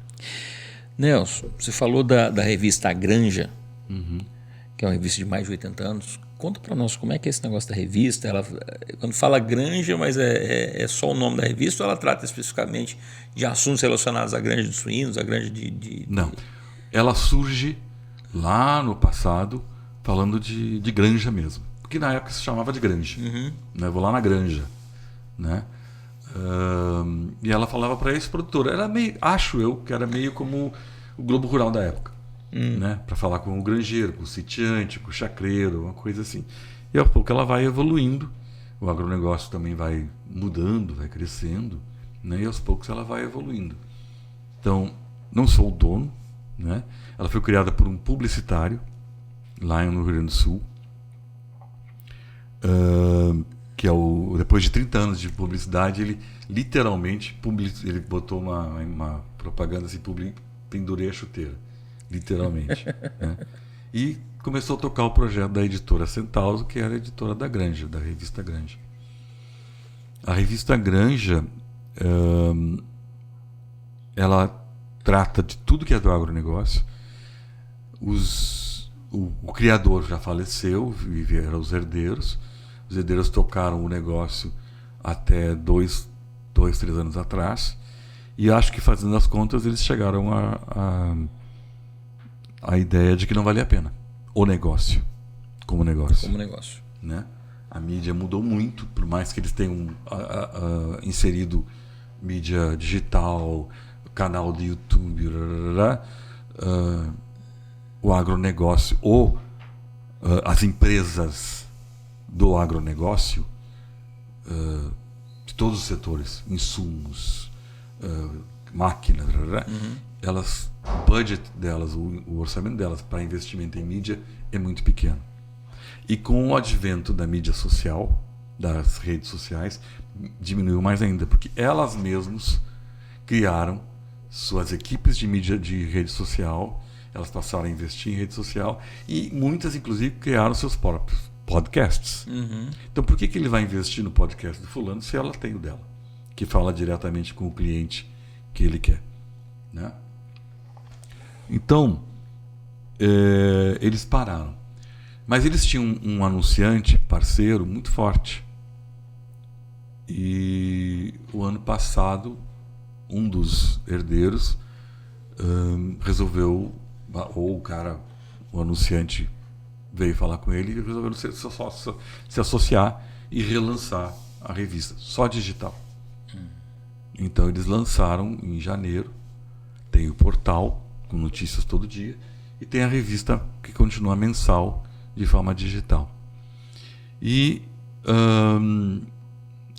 Nelson, você falou da revista A Granja, que é uma revista de mais de 80 anos. Conta para nós como é que é esse negócio da revista. Ela, quando fala granja, mas é só o nome da revista, ou ela trata especificamente de assuntos relacionados à granja de suínos, à granja de... Não. Ela surge lá no passado falando de granja mesmo. Porque na época se chamava de granja. Né? Vou lá na granja. Né? E ela falava para esse produtor. Era meio, acho eu, que era meio como o Globo Rural da época. Né? Para falar com o granjeiro, com o sitiante, com o chacreiro, uma coisa assim. E ao pouco ela vai evoluindo. O agronegócio também vai mudando, vai crescendo. Né? E aos poucos ela vai evoluindo. Então, não sou o dono. Né? Ela foi criada por um publicitário lá no Rio Grande do Sul, que depois de 30 anos de publicidade, ele literalmente ele botou uma propaganda assim, pendurei a chuteira, literalmente. Né? E começou a tocar o projeto da editora Centauro, que era a editora da Granja, da revista Granja. A revista Granja ela trata de tudo que é do agronegócio. O criador já faleceu, vieram os herdeiros. Os herdeiros tocaram o negócio até 3 anos atrás. E acho que, fazendo as contas, eles chegaram à ideia de que não valia a pena o negócio, como negócio. Como negócio. Né? A mídia mudou muito, por mais que eles tenham inserido mídia digital, canal de YouTube, o agronegócio ou as empresas do agronegócio, de todos os setores, insumos, máquinas, elas, o budget delas, o orçamento delas para investimento em mídia é muito pequeno. E com o advento da mídia social, das redes sociais, diminuiu mais ainda, porque elas mesmas criaram suas equipes de mídia de rede social, elas passaram a investir em rede social e muitas, inclusive, criaram seus próprios podcasts. Então, por que ele vai investir no podcast do fulano se ela tem o dela, que fala diretamente com o cliente que ele quer? Né? Então, eles pararam. Mas eles tinham um anunciante parceiro muito forte. E o ano passado, um dos herdeiros resolveu, ou o anunciante veio falar com ele e resolveu se associar e relançar a revista, só digital. Então eles lançaram em janeiro, tem o portal com notícias todo dia e tem a revista que continua mensal de forma digital. E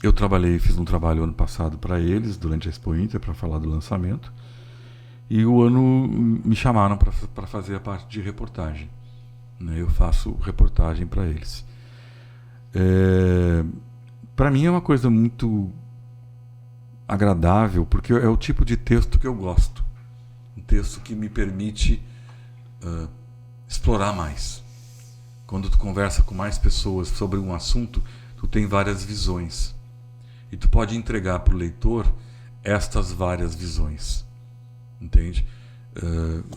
Eu fiz um trabalho ano passado para eles, durante a Expo Inter, para falar do lançamento. E o ano me chamaram para fazer a parte de reportagem. Né? Eu faço reportagem para eles. Para mim é uma coisa muito agradável, porque é o tipo de texto que eu gosto. Um texto que me permite explorar mais. Quando tu conversa com mais pessoas sobre um assunto, tu tem várias visões. E tu pode entregar para o leitor estas várias visões. Entende?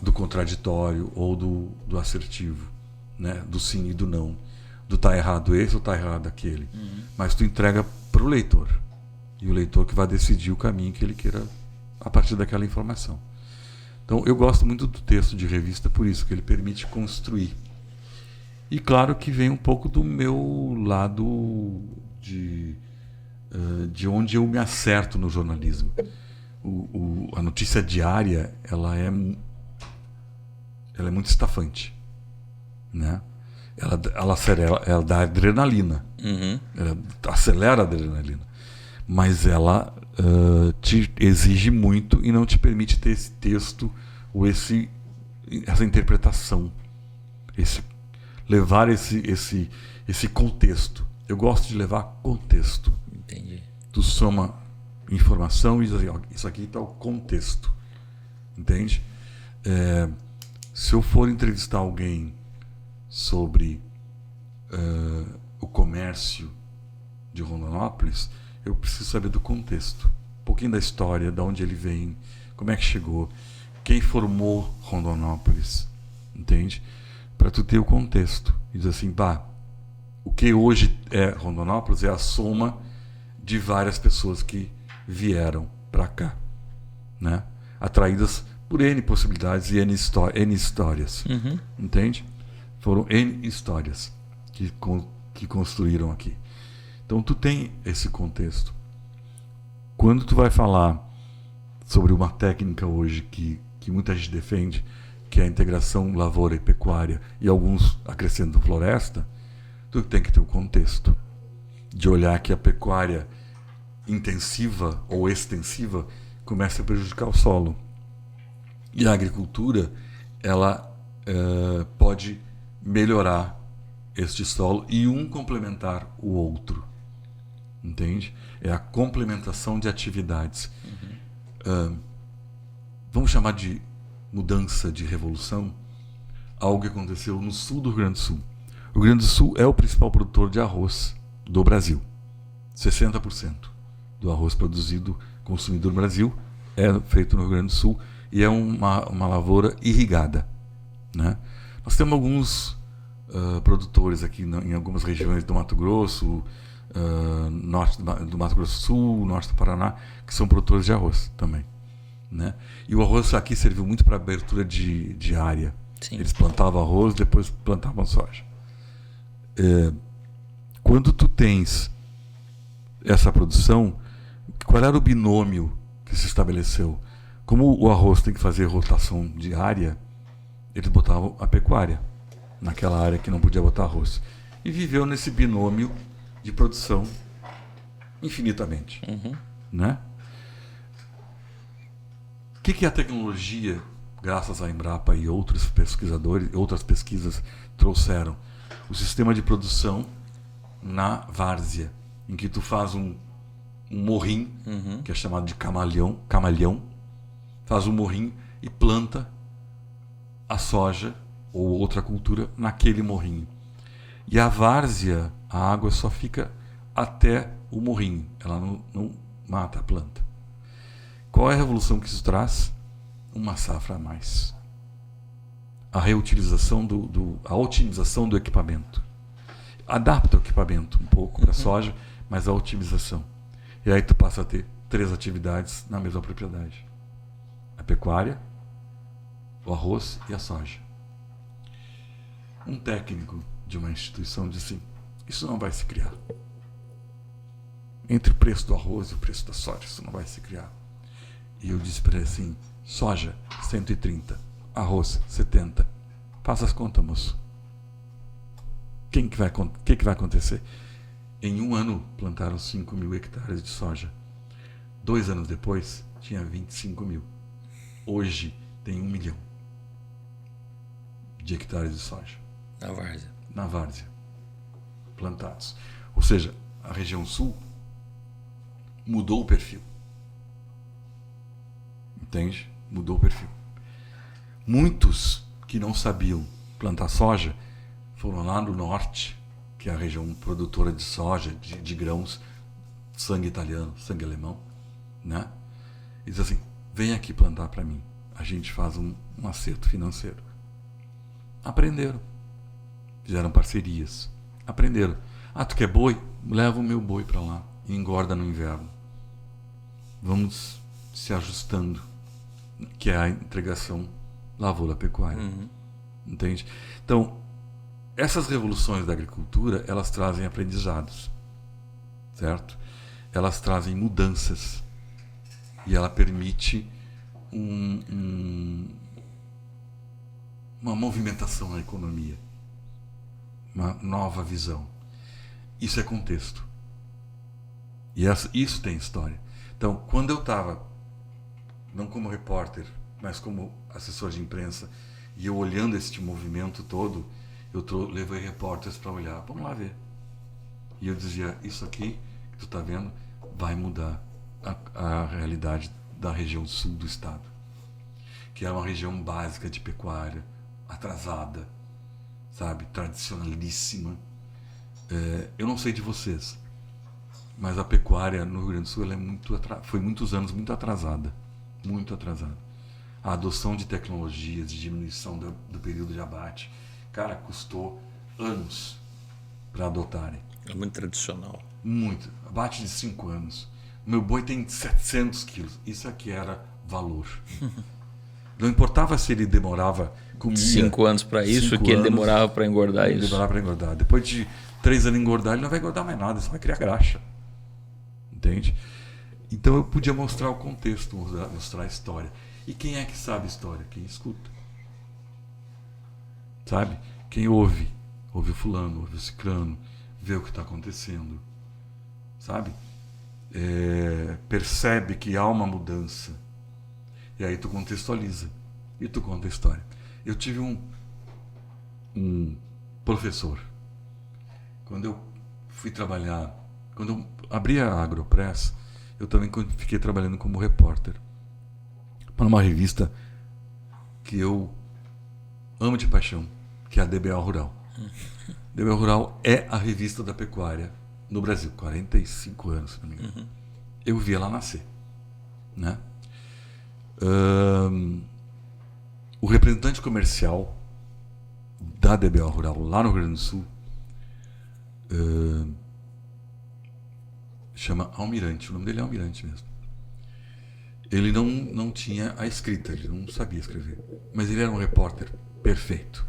Do contraditório ou do assertivo, né? Do sim e do não, do tá errado esse ou tá errado aquele. Mas tu entrega para o leitor, e o leitor que vai decidir o caminho que ele queira a partir daquela informação. Então eu gosto muito do texto de revista por isso, que ele permite construir. E claro que vem um pouco do meu lado de onde eu me acerto no jornalismo. A notícia diária ela é muito estafante, né? Ela dá adrenalina, ela acelera a adrenalina, mas ela te exige muito e não te permite ter esse texto ou essa interpretação, levar esse contexto. Eu gosto de levar contexto. Entendi. Tu soma informação e diz assim, ó, isso aqui está o contexto, entende? Se eu for entrevistar alguém sobre o comércio de Rondonópolis, eu preciso saber do contexto, um pouquinho da história, de onde ele vem, como é que chegou, quem formou Rondonópolis, entende? Para tu ter o contexto e dizer assim, o que hoje é Rondonópolis é a soma de várias pessoas que vieram para cá, né? Atraídas por N possibilidades e N histórias, entende? Foram N histórias que construíram aqui. Então tu tem esse contexto. Quando tu vai falar sobre uma técnica hoje que muita gente defende, que é a integração lavoura e pecuária, e alguns acrescentam floresta, tu tem que ter o contexto de olhar que a pecuária intensiva ou extensiva começa a prejudicar o solo. E a agricultura, ela pode melhorar este solo e um complementar o outro. Entende? É a complementação de atividades. Vamos chamar de mudança, de revolução, algo que aconteceu no sul do Rio Grande do Sul. O Rio Grande do Sul é o principal produtor de arroz do Brasil. 60% do arroz produzido, consumido no Brasil, é feito no Rio Grande do Sul e é uma lavoura irrigada, né? Nós temos alguns produtores aqui em algumas regiões do Mato Grosso, norte do Mato Grosso do Sul, norte do Paraná, que são produtores de arroz também, né? E o arroz aqui serviu muito para abertura de área. Sim. Eles plantavam arroz, depois plantavam soja. Quando tu tens essa produção, qual era o binômio que se estabeleceu? Como o arroz tem que fazer rotação de área, eles botavam a pecuária naquela área que não podia botar arroz. E viveu nesse binômio de produção infinitamente. Né? O que a tecnologia, graças à Embrapa e outros pesquisadores, outras pesquisas trouxeram? O sistema de produção na várzea, em que tu faz um morrinho, que é chamado de camalhão, faz um morrinho e planta a soja ou outra cultura naquele morrinho. E a várzea, a água só fica até o morrinho, ela não mata a planta. Qual é a revolução que isso traz? Uma safra a mais. A reutilização, a otimização do equipamento. Adapta o equipamento um pouco para a soja, mas a otimização. E aí tu passa a ter 3 atividades na mesma propriedade. A pecuária, o arroz e a soja. Um técnico de uma instituição disse assim, isso não vai se criar. Entre o preço do arroz e o preço da soja, isso não vai se criar. E eu disse para ele assim, soja 130, arroz 70. Faça as contas, moço. O que vai acontecer? Em um ano, plantaram 5 mil hectares de soja. 2 anos depois, tinha 25 mil. Hoje, tem 1 milhão de hectares de soja. Na várzea. Na várzea. Plantados. Ou seja, a região sul mudou o perfil. Entende? Mudou o perfil. Muitos que não sabiam plantar soja foram lá no norte, que é a região produtora de soja, de grãos, sangue italiano, sangue alemão, né? E diz assim, vem aqui plantar para mim. A gente faz um acerto financeiro. Aprenderam. Fizeram parcerias. Aprenderam. Ah, tu quer boi? Leva o meu boi para lá e engorda no inverno. Vamos se ajustando, que é a integração lavoura-pecuária. Entende? Então, essas revoluções da agricultura, elas trazem aprendizados, certo? Elas trazem mudanças e ela permite uma movimentação na economia, uma nova visão. Isso é contexto. E isso tem história. Então, quando eu estava, não como repórter, mas como assessor de imprensa, e eu olhando este movimento todo, eu levei repórteres para olhar, vamos lá ver. E eu dizia, isso aqui que tu está vendo vai mudar a realidade da região sul do estado, que é uma região básica de pecuária, atrasada, sabe, tradicionalíssima. Eu não sei de vocês, mas a pecuária no Rio Grande do Sul ela foi muitos anos muito atrasada. Muito atrasada. A adoção de tecnologias, de diminuição do período de abate, cara, custou anos para adotarem. É muito tradicional. Muito. Abate de 5 anos. Meu boi tem 700 quilos. Isso aqui era valor. Não importava se ele demorava... Comia 5 anos para isso, que ele demorava para engordar isso. Demorava para engordar. Depois de 3 anos engordar, ele não vai engordar mais nada, só vai criar graxa. Entende? Então eu podia mostrar o contexto, mostrar a história. E quem é que sabe história? Quem escuta. Sabe? Quem ouve. Ouve o fulano, ouve o ciclano, vê o que está acontecendo. Sabe? Percebe que há uma mudança. E aí tu contextualiza. E tu conta a história. Eu tive um professor. Quando eu fui trabalhar, quando eu abri a Agropress, eu também fiquei trabalhando como repórter para uma revista que eu amo de paixão, que é a DBA Rural. DBA Rural é a revista da pecuária no Brasil, 45 anos, se não me engano. Eu vi ela nascer, né? O representante comercial da DBA Rural lá no Rio Grande do Sul chama Almirante, o nome dele é Almirante mesmo. Ele não tinha a escrita, ele não sabia escrever, mas ele era um repórter perfeito.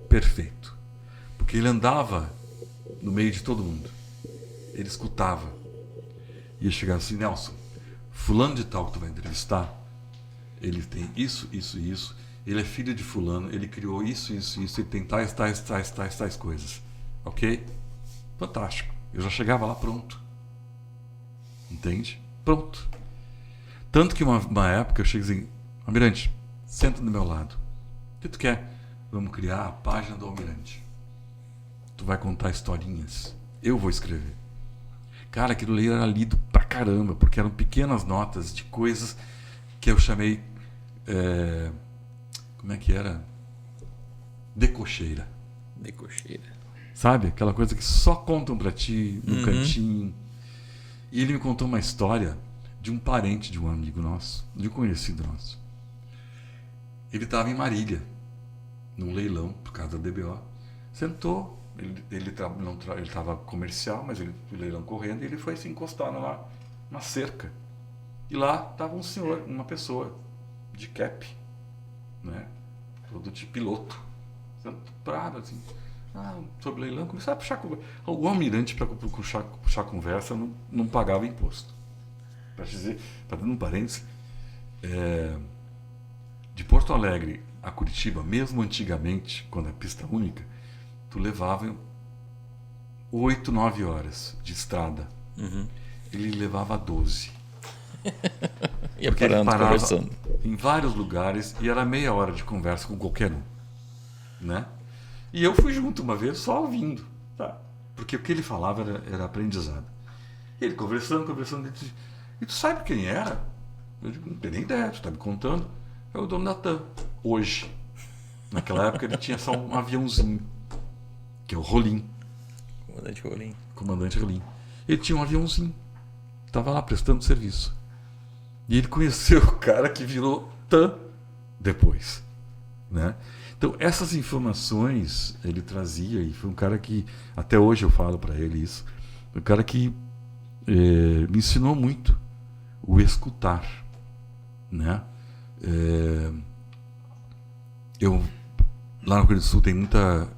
Perfeito. Porque ele andava no meio de todo mundo. Ele escutava. Ia chegar assim, Nelson, fulano de tal que tu vai entrevistar, ele tem isso, isso e isso, ele é filho de fulano, ele criou isso, isso, isso, e tem tais coisas. Ok? Fantástico. Eu já chegava lá pronto. Entende? Pronto. Tanto que uma época eu cheguei assim, Almirante, senta do meu lado. O que tu quer? Vamos criar a página do Almirante. Tu vai contar historinhas. Eu vou escrever. Cara, aquilo ali era lido pra caramba, porque eram pequenas notas de coisas que eu chamei... como é que era? Decocheira. Decocheira. Sabe? Aquela coisa que só contam pra ti, no cantinho. E ele me contou uma história de um parente de um amigo nosso, de um conhecido nosso. Ele estava em Marília, num leilão, por causa da DBO. Sentou, ele estava comercial, mas o leilão correndo, e ele foi se encostar numa cerca. E lá estava um senhor, uma pessoa de cap, né? Todo de piloto, sentado assim. Sobre o leilão, começava a puxar conversa. O almirante, para puxar conversa, não pagava imposto. Para dizer, para dar um parênteses, de Porto Alegre a Curitiba, mesmo antigamente, quando a pista única, tu levava 8, 9 horas de estrada. Ele levava 12. Ia Porque ele parando, parava conversando. em vários lugares e era meia hora de conversa com qualquer um, né? E eu fui junto uma vez só ouvindo, tá? Porque o que ele falava era aprendizado. Ele conversando, ele disse, e tu sabe quem era? Eu digo, não tenho nem ideia, tu tá me contando. É o dono da TAM, hoje. Naquela época ele tinha só um aviãozinho, que é o Rolim. Comandante Rolim. Ele tinha um aviãozinho, estava lá prestando serviço. E ele conheceu o cara que virou TAM depois, né? Então essas informações ele trazia, e foi um cara que até hoje eu falo para ele isso, um cara que me ensinou muito o escutar, né? Eu lá no Rio Grande do Sul tem muita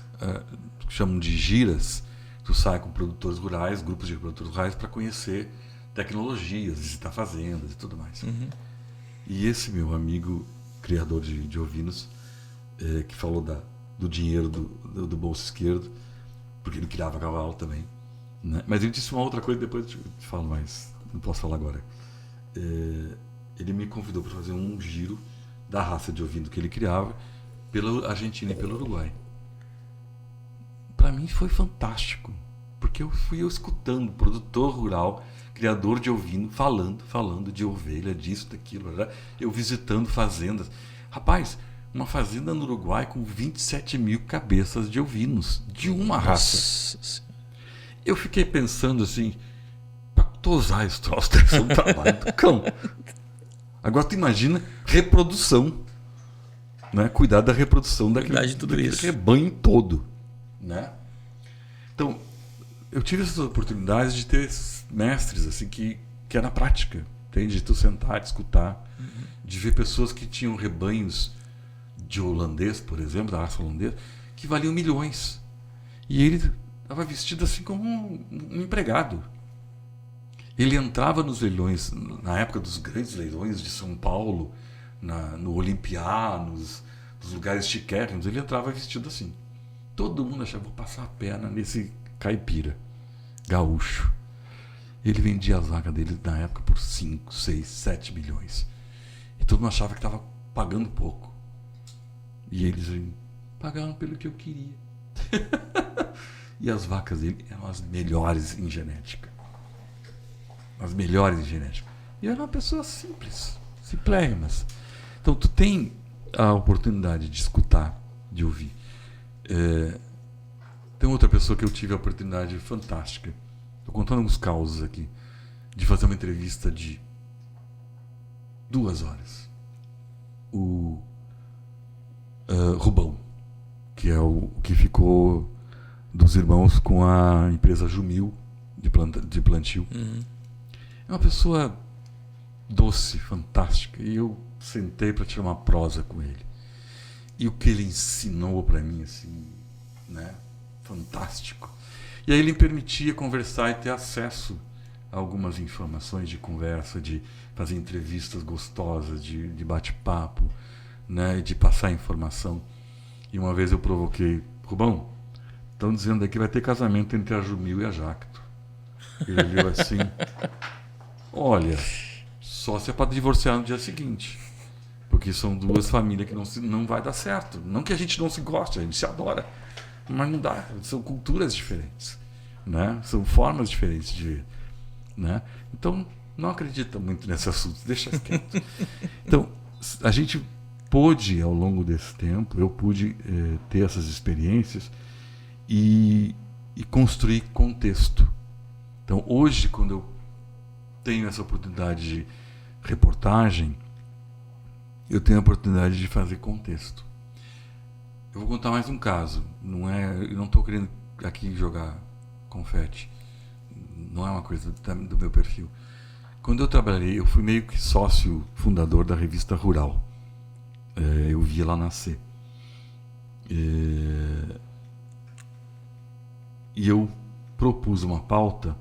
que chamam de giras. Tu sai com produtores rurais, grupos de produtores rurais, para conhecer tecnologias, visitar fazendas e tudo mais. E esse meu amigo criador de ovinos, que falou do dinheiro do bolso esquerdo, porque ele criava cavalo também, né? Mas ele disse uma outra coisa, depois eu te falo, mas não posso falar agora. Ele me convidou para fazer um giro da raça de ovino que ele criava pela Argentina e pelo Uruguai. Para mim foi fantástico, porque eu fui escutando produtor rural, criador de ovino, falando de ovelha, disso, daquilo, eu visitando fazendas. Rapaz, uma fazenda no Uruguai com 27 mil cabeças de ovinos, de uma raça. Nossa. Eu fiquei pensando assim, para tosar esse troço, deve ser um trabalho do cão. Agora tu imagina reprodução, né? Cuidar da reprodução daquele rebanho todo, né? Então, eu tive essas oportunidades de ter mestres assim que é na prática, entende? De tu sentar, de escutar, de ver pessoas que tinham rebanhos de holandês, por exemplo, da raça holandesa, que valiam milhões. E ele estava vestido assim como um empregado. Ele entrava nos leilões, na época dos grandes leilões de São Paulo, no Olimpiá, nos lugares chiquérrimos, ele entrava vestido assim. Todo mundo achava, vou passar a perna nesse caipira, gaúcho. Ele vendia as vacas dele na época por 5, 6, 7 milhões. E todo mundo achava que estava pagando pouco. E eles pagavam pelo que eu queria. E as vacas dele eram as melhores em genética. As melhores em genética. E eu era uma pessoa simples, simplérrimas. Então tu tem a oportunidade de escutar, de ouvir. Tem outra pessoa que eu tive a oportunidade fantástica. Estou contando alguns causos aqui. De fazer uma entrevista de 2 horas. O Rubão, que é o que ficou dos irmãos com a empresa Jumil de plantio. É uma pessoa doce, fantástica. E eu sentei para tirar uma prosa com ele. E o que ele ensinou para mim, assim, né? Fantástico. E aí ele me permitia conversar e ter acesso a algumas informações de conversa, de fazer entrevistas gostosas, de bate-papo, né? De passar informação. E uma vez eu provoquei, Rubão, estão dizendo aqui que vai ter casamento entre a Jumil e a Jacto. Ele olhou assim, olha, só se é para divorciar no dia seguinte. Porque são 2 famílias que não vai dar certo. Não que a gente não se goste, a gente se adora. Mas não dá, são culturas diferentes, né? São formas diferentes de ver, né? Então, não acredita muito nesse assunto, deixa quieto. Então, a gente pôde, ao longo desse tempo, eu pude ter essas experiências e construir contexto. Então, hoje, quando eu tenho essa oportunidade de reportagem, eu tenho a oportunidade de fazer contexto. Eu vou contar mais um caso. Eu não estou querendo aqui jogar confete. Não é uma coisa do meu perfil. Quando eu trabalhei, eu fui meio que sócio fundador da revista Rural. Eu vi ela nascer. E eu propus uma pauta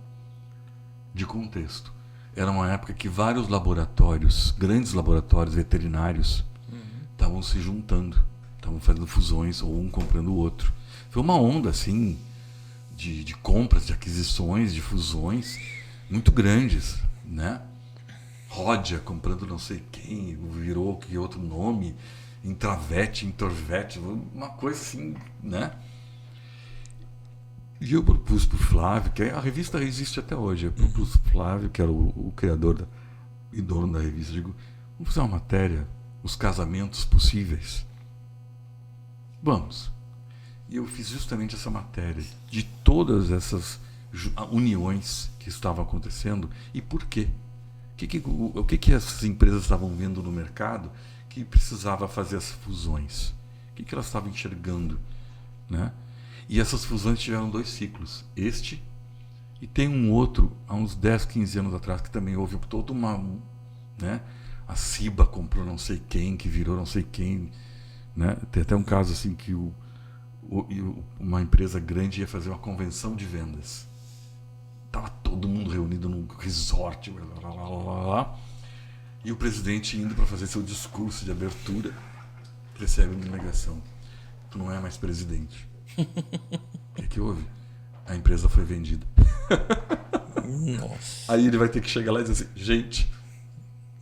de contexto. Era uma época que vários laboratórios, grandes laboratórios veterinários, estavam se juntando, estavam fazendo fusões, ou um comprando o outro. Foi uma onda assim de compras, de aquisições, de fusões muito grandes, né? Ródia comprando não sei quem, virou que outro nome, Intravete, Intorvete, uma coisa assim, né? E eu propus para o Flávio, que a revista existe até hoje, eu propus para o Flávio, que era o criador e dono da revista, digo, vamos fazer uma matéria, os casamentos possíveis. Vamos. E eu fiz justamente essa matéria de todas essas uniões que estavam acontecendo e por quê. O que essas empresas estavam vendo no mercado que precisava fazer as fusões? O que elas estavam enxergando, né? E essas fusões tiveram 2 ciclos. Este e tem um outro, há uns 10, 15 anos atrás, que também houve toda uma... né? A Ciba comprou não sei quem, que virou não sei quem, né? Tem até um caso assim que uma empresa grande ia fazer uma convenção de vendas. Estava todo mundo reunido num resort, blá, blá, blá, blá, e o presidente indo para fazer seu discurso de abertura recebe uma ligação: tu não é mais presidente. O que houve? A empresa foi vendida. Nossa. Aí ele vai ter que chegar lá e dizer assim: gente,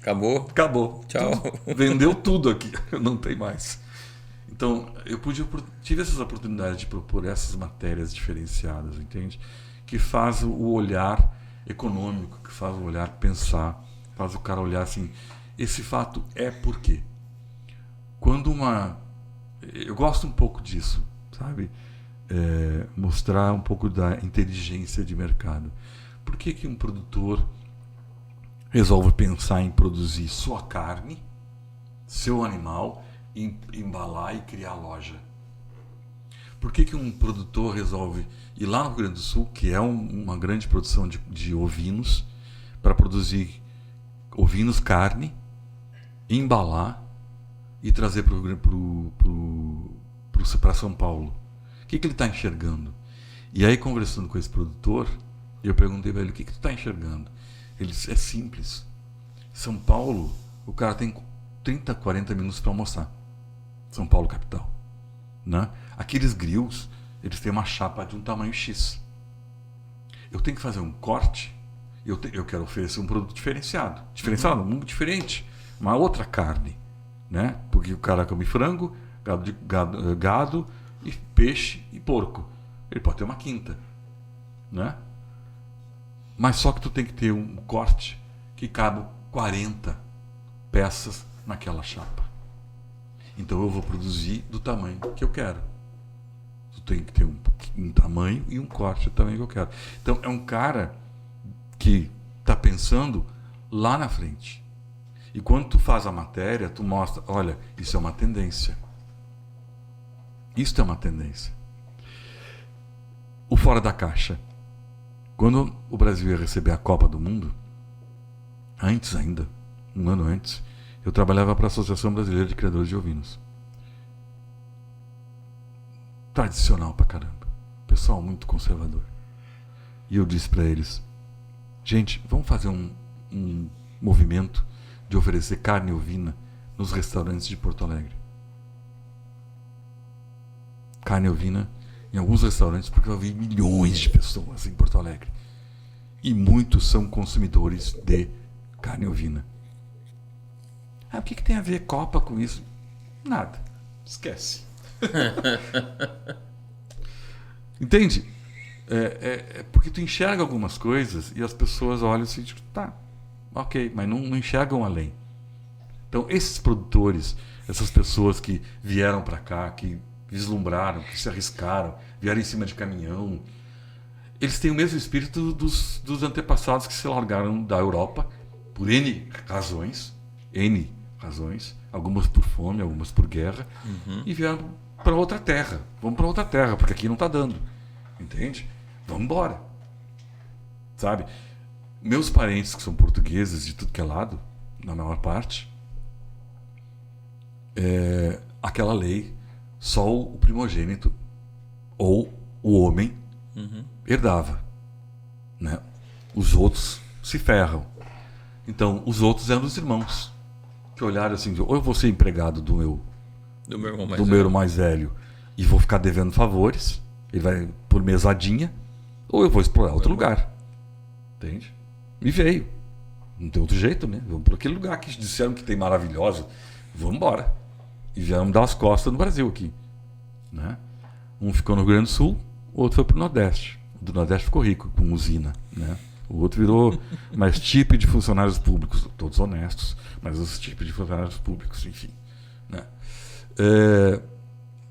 acabou, Tchau. vendeu tudo aqui, não tem mais. Então eu tive essas oportunidades de propor essas matérias diferenciadas, entende? Que faz o olhar econômico, que faz o olhar pensar, faz o cara olhar assim, esse fato é por quê? Eu gosto um pouco disso, sabe? Mostrar um pouco da inteligência de mercado. Por que um produtor resolve pensar em produzir sua carne, seu animal, embalar e criar loja? Por que um produtor resolve ir lá no Rio Grande do Sul, que é uma grande produção de ovinos, para produzir ovinos, carne, embalar e trazer para São Paulo? O que ele está enxergando? E aí, conversando com esse produtor, eu perguntei para ele: o que tu está enxergando? Ele disse: é simples. São Paulo, o cara tem 30, 40 minutos para almoçar. São Paulo, capital. Né? Aqueles grills, eles têm uma chapa de um tamanho X. Eu tenho que fazer um corte, eu quero oferecer um produto diferenciado, muito diferente, uma outra carne, né? Porque o cara come frango, gado e peixe e porco. Ele pode ter uma quinta, né? Mas só que tu tem que ter um corte que cabe 40 peças naquela chapa. Então eu vou produzir do tamanho que eu quero. Tu tem que ter um tamanho e um corte do tamanho que eu quero. Então é um cara que está pensando lá na frente. E quando tu faz a matéria, tu mostra: olha, isso é uma tendência. Isso é uma tendência. O fora da caixa. Quando o Brasil ia receber a Copa do Mundo, antes ainda, um ano antes, eu trabalhava para a Associação Brasileira de Criadores de Ovinos. Tradicional pra caramba. Pessoal muito conservador. E eu disse para eles: gente, vamos fazer um movimento de oferecer carne ovina nos restaurantes de Porto Alegre. Carne ovina em alguns restaurantes, porque eu vi milhões de pessoas em Porto Alegre. E muitos são consumidores de carne ovina. O que tem a ver Copa com isso? Nada. Esquece. Entende? É porque tu enxerga algumas coisas e as pessoas olham assim, tipo, tá, ok, mas não enxergam além. Então, esses produtores, essas pessoas que vieram para cá, que vislumbraram, que se arriscaram, vieram em cima de caminhão, eles têm o mesmo espírito dos antepassados que se largaram da Europa por N razões, algumas por fome, algumas por guerra, e vieram para outra terra. Vamos para outra terra, porque aqui não está dando. Entende? Vamos embora. Sabe? Meus parentes, que são portugueses de tudo que é lado, na maior parte, aquela lei, só o primogênito ou o homem herdava, né? Os outros se ferram. Então, os outros eram os irmãos, que olharam assim: ou eu vou ser empregado do meu irmão mais velho e vou ficar devendo favores, ele vai por mesadinha, ou eu vou explorar outro lugar. Entende? E veio. Não tem outro jeito, né? Vamos para aquele lugar que disseram que tem maravilhoso. Vamos embora. E viemos dar as costas no Brasil aqui. Né? Um ficou no Rio Grande do Sul, o outro foi para o Nordeste. O do Nordeste ficou rico, com usina. Né? O outro virou mais tipo de funcionários públicos, todos honestos, mas os tipos de funcionários públicos, enfim. Né?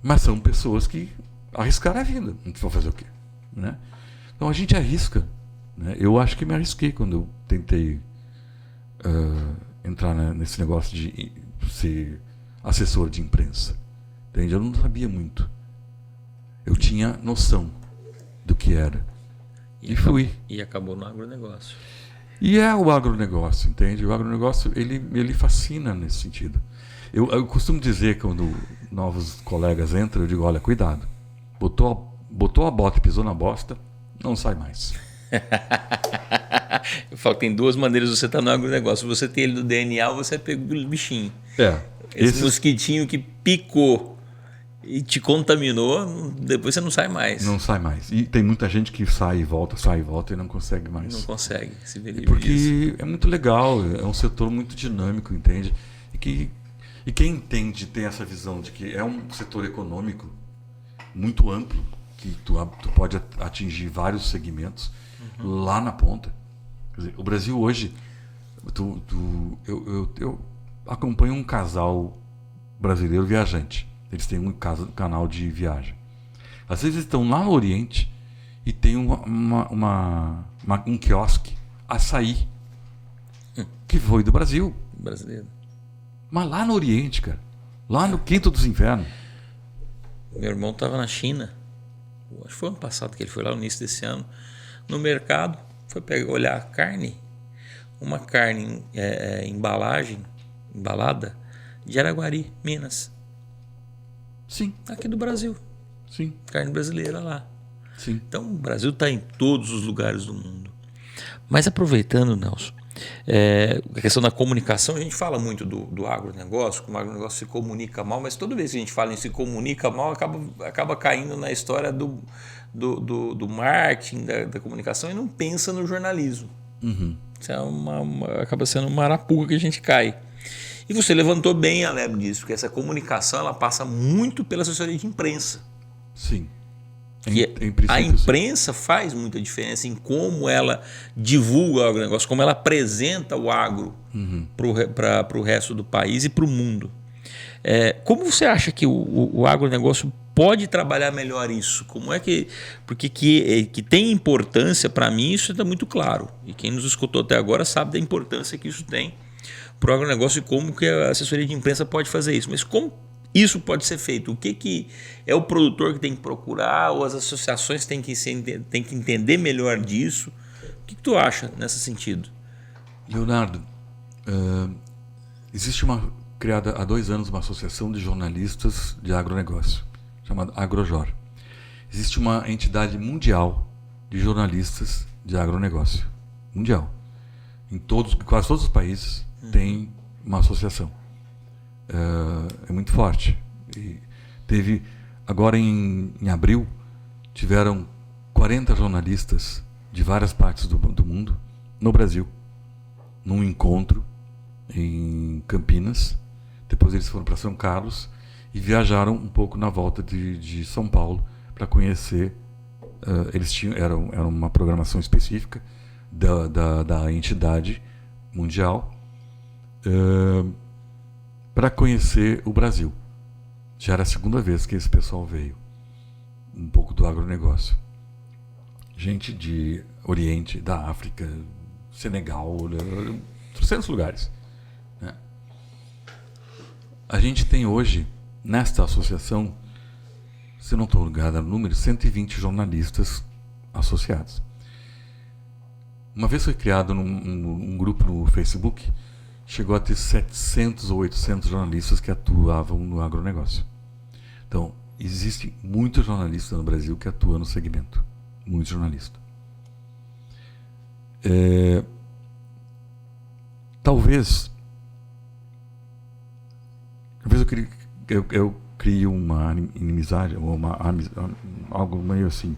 Mas são pessoas que arriscaram a vida. A gente vai fazer o quê? Né? Então a gente arrisca. Né? Eu acho que me arrisquei quando eu tentei entrar nesse negócio de ser assessor de imprensa. Entende? Eu não sabia muito. Eu tinha noção do que era. E fui. E acabou no agronegócio. E é o agronegócio, entende? O agronegócio, ele fascina nesse sentido. Eu costumo dizer, quando novos colegas entram, eu digo, olha, cuidado. Botou a bota e pisou na bosta, não sai mais. Eu falo que tem duas maneiras de você estar no agronegócio. Você tem ele no DNA ou você pega o bichinho. Esse mosquitinho que picou e te contaminou, depois você não sai mais. Não sai mais. E tem muita gente que sai e volta e não consegue mais. Não consegue se ver porque isso. É muito legal, é um setor muito dinâmico, entende? E quem entende, tem essa visão de que é um setor econômico muito amplo, que tu pode atingir vários segmentos lá na ponta. Quer dizer, o Brasil hoje, eu acompanho um casal brasileiro viajante. Eles têm um canal de viagem. Às vezes estão lá no Oriente e tem um quiosque, açaí, que foi do Brasil. Brasileiro. Mas lá no Oriente, cara. Lá no quinto dos infernos. Meu irmão estava na China. Acho que foi ano passado que ele foi lá, no início desse ano. No mercado, foi olhar a carne. Uma carne embalada de Araguari, Minas. Sim. Aqui do Brasil. Sim. Carne brasileira lá. Sim. Então o Brasil está em todos os lugares do mundo. Mas aproveitando, Nelson, a questão da comunicação, a gente fala muito do agronegócio, como o agronegócio se comunica mal, mas toda vez que a gente fala em se comunica mal, acaba caindo na história do marketing, da comunicação, e não pensa no jornalismo. Isso acaba sendo uma arapuca que a gente cai. E você levantou bem a lebre disso, porque essa comunicação ela passa muito pela assessoria de imprensa. Sim. A imprensa faz muita diferença em como ela divulga o agronegócio, como ela apresenta o agro para o resto do país e para o mundo. Como você acha que o agronegócio pode trabalhar melhor isso? Como é que... Porque que tem importância, para mim, isso está muito claro. E quem nos escutou até agora sabe da importância que isso tem para o agronegócio e como que a assessoria de imprensa pode fazer isso. Mas como isso pode ser feito? O que é o produtor que tem que procurar, ou as associações têm que entender melhor disso? O que tu acha nesse sentido? Leonardo, existe criada há 2 anos uma associação de jornalistas de agronegócio, chamada Agrojor. Existe uma entidade mundial de jornalistas de agronegócio. Mundial. Em quase todos os países tem uma associação. É muito forte. E agora em abril, tiveram 40 jornalistas de várias partes do mundo no Brasil, num encontro em Campinas. Depois eles foram para São Carlos e viajaram um pouco na volta de São Paulo para conhecer. Era uma programação específica da entidade mundial para conhecer o Brasil. Já era a 2ª vez que esse pessoal veio. Um pouco do agronegócio. Gente de Oriente, da África, Senegal, 300 lugares. Né? A gente tem hoje, nesta associação, se não estou ligado no número, 120 jornalistas associados. Uma vez foi criado um grupo no Facebook, chegou a ter 700 ou 800 jornalistas que atuavam no agronegócio. Então, existem muitos jornalistas no Brasil que atuam no segmento. Muitos jornalistas. Talvez eu crie uma inimizade, ou algo meio assim.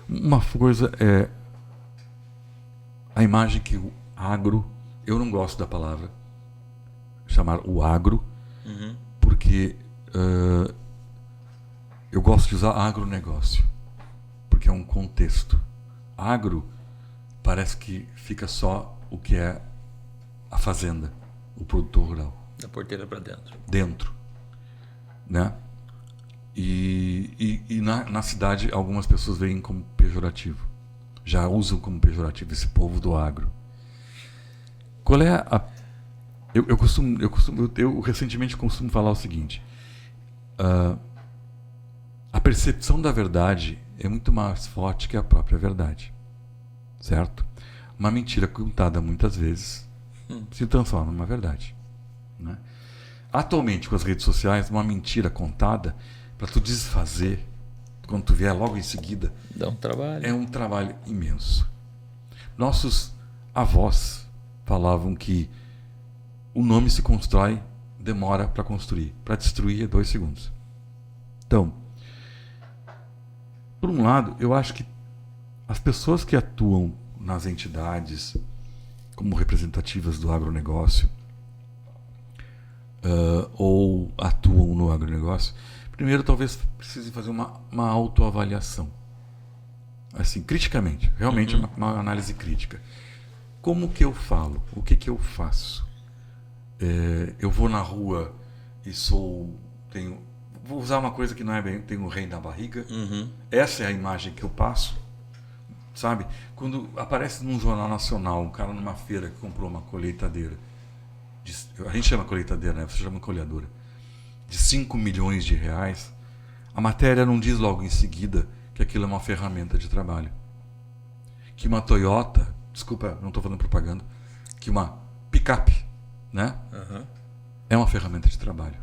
Uma coisa é a imagem que o agro, eu não gosto da palavra, chamar o agro, porque eu gosto de usar agronegócio, porque é um contexto. Agro parece que fica só o que é a fazenda, o produtor rural. Da porteira para dentro. Dentro. Né? E na cidade algumas pessoas veem como pejorativo. Já usam como pejorativo esse povo do agro. Qual é a... Eu recentemente costumo falar o seguinte. A percepção da verdade é muito mais forte que a própria verdade. Certo? Uma mentira contada muitas vezes se transforma numa verdade. Né? Atualmente, com as redes sociais, uma mentira contada, para tu desfazer, quando tu vier logo em seguida, dá um trabalho. É um trabalho imenso. Nossos avós falavam que o nome se constrói, demora para construir. Para destruir é 2 segundos. Então, por um lado, eu acho que as pessoas que atuam nas entidades como representativas do agronegócio, ou atuam no agronegócio, primeiro talvez precisem fazer uma autoavaliação. Assim, criticamente, realmente uma análise crítica. Como que eu falo? O que eu faço? Eu vou na rua e vou usar uma coisa que não é bem, tenho um rei na barriga. Essa é a imagem que eu passo. Sabe? Quando aparece num jornal nacional um cara numa feira que comprou uma colheitadeira, a gente chama colheitadeira, né? Você chama colhedora, de 5 milhões de reais, a matéria não diz logo em seguida que aquilo é uma ferramenta de trabalho. Que uma Toyota, desculpa, não estou fazendo propaganda, que uma picape, né? É uma ferramenta de trabalho.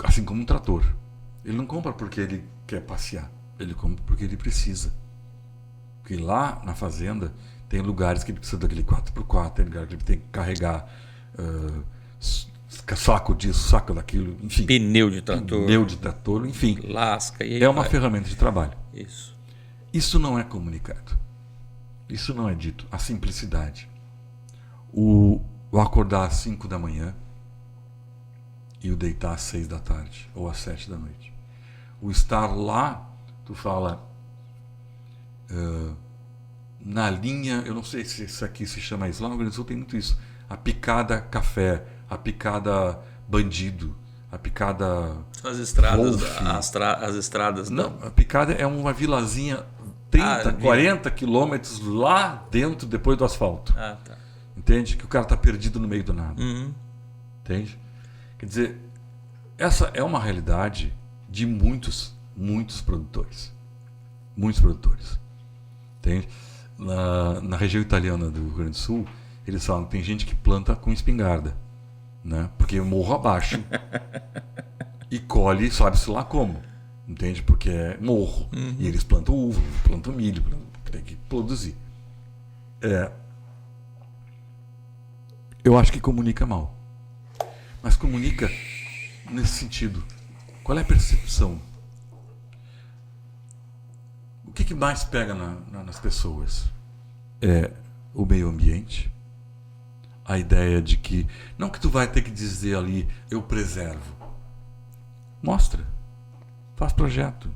Assim como um trator. Ele não compra porque ele quer passear, ele compra porque ele precisa. Porque lá na fazenda tem lugares que ele precisa daquele 4x4, tem lugares que ele tem que carregar saco disso, saco daquilo, enfim. Pneu de trator, enfim. Lasca. E aí é uma ferramenta de trabalho. Isso não é comunicado. Isso não é dito. A simplicidade. O acordar às 5 da manhã e o deitar às 6 da tarde ou às 7 da noite. O estar lá, tu fala... na linha, eu não sei se isso aqui se chama isso, lá no Rio Grande do Sul tem muito isso, a picada café, a picada bandido, a picada as estradas, as estradas não, a picada é uma vilazinha 40 quilômetros lá dentro, depois do asfalto. Tá. Entende? Que o cara está perdido no meio do nada. Entende? Quer dizer, essa é uma realidade de muitos produtores. Muitos produtores. Entende? Na região italiana do Rio Grande do Sul, eles falam que tem gente que planta com espingarda, né? Porque é morro abaixo e colhe, sabe-se lá como, entende? Porque é morro. E eles plantam uva, plantam milho, tem que produzir. Eu acho que comunica mal. Mas comunica nesse sentido. Qual é a percepção? O que mais pega nas pessoas? É o meio ambiente, a ideia de que, não que tu vai ter que dizer ali, eu preservo. Mostra, faz projeto.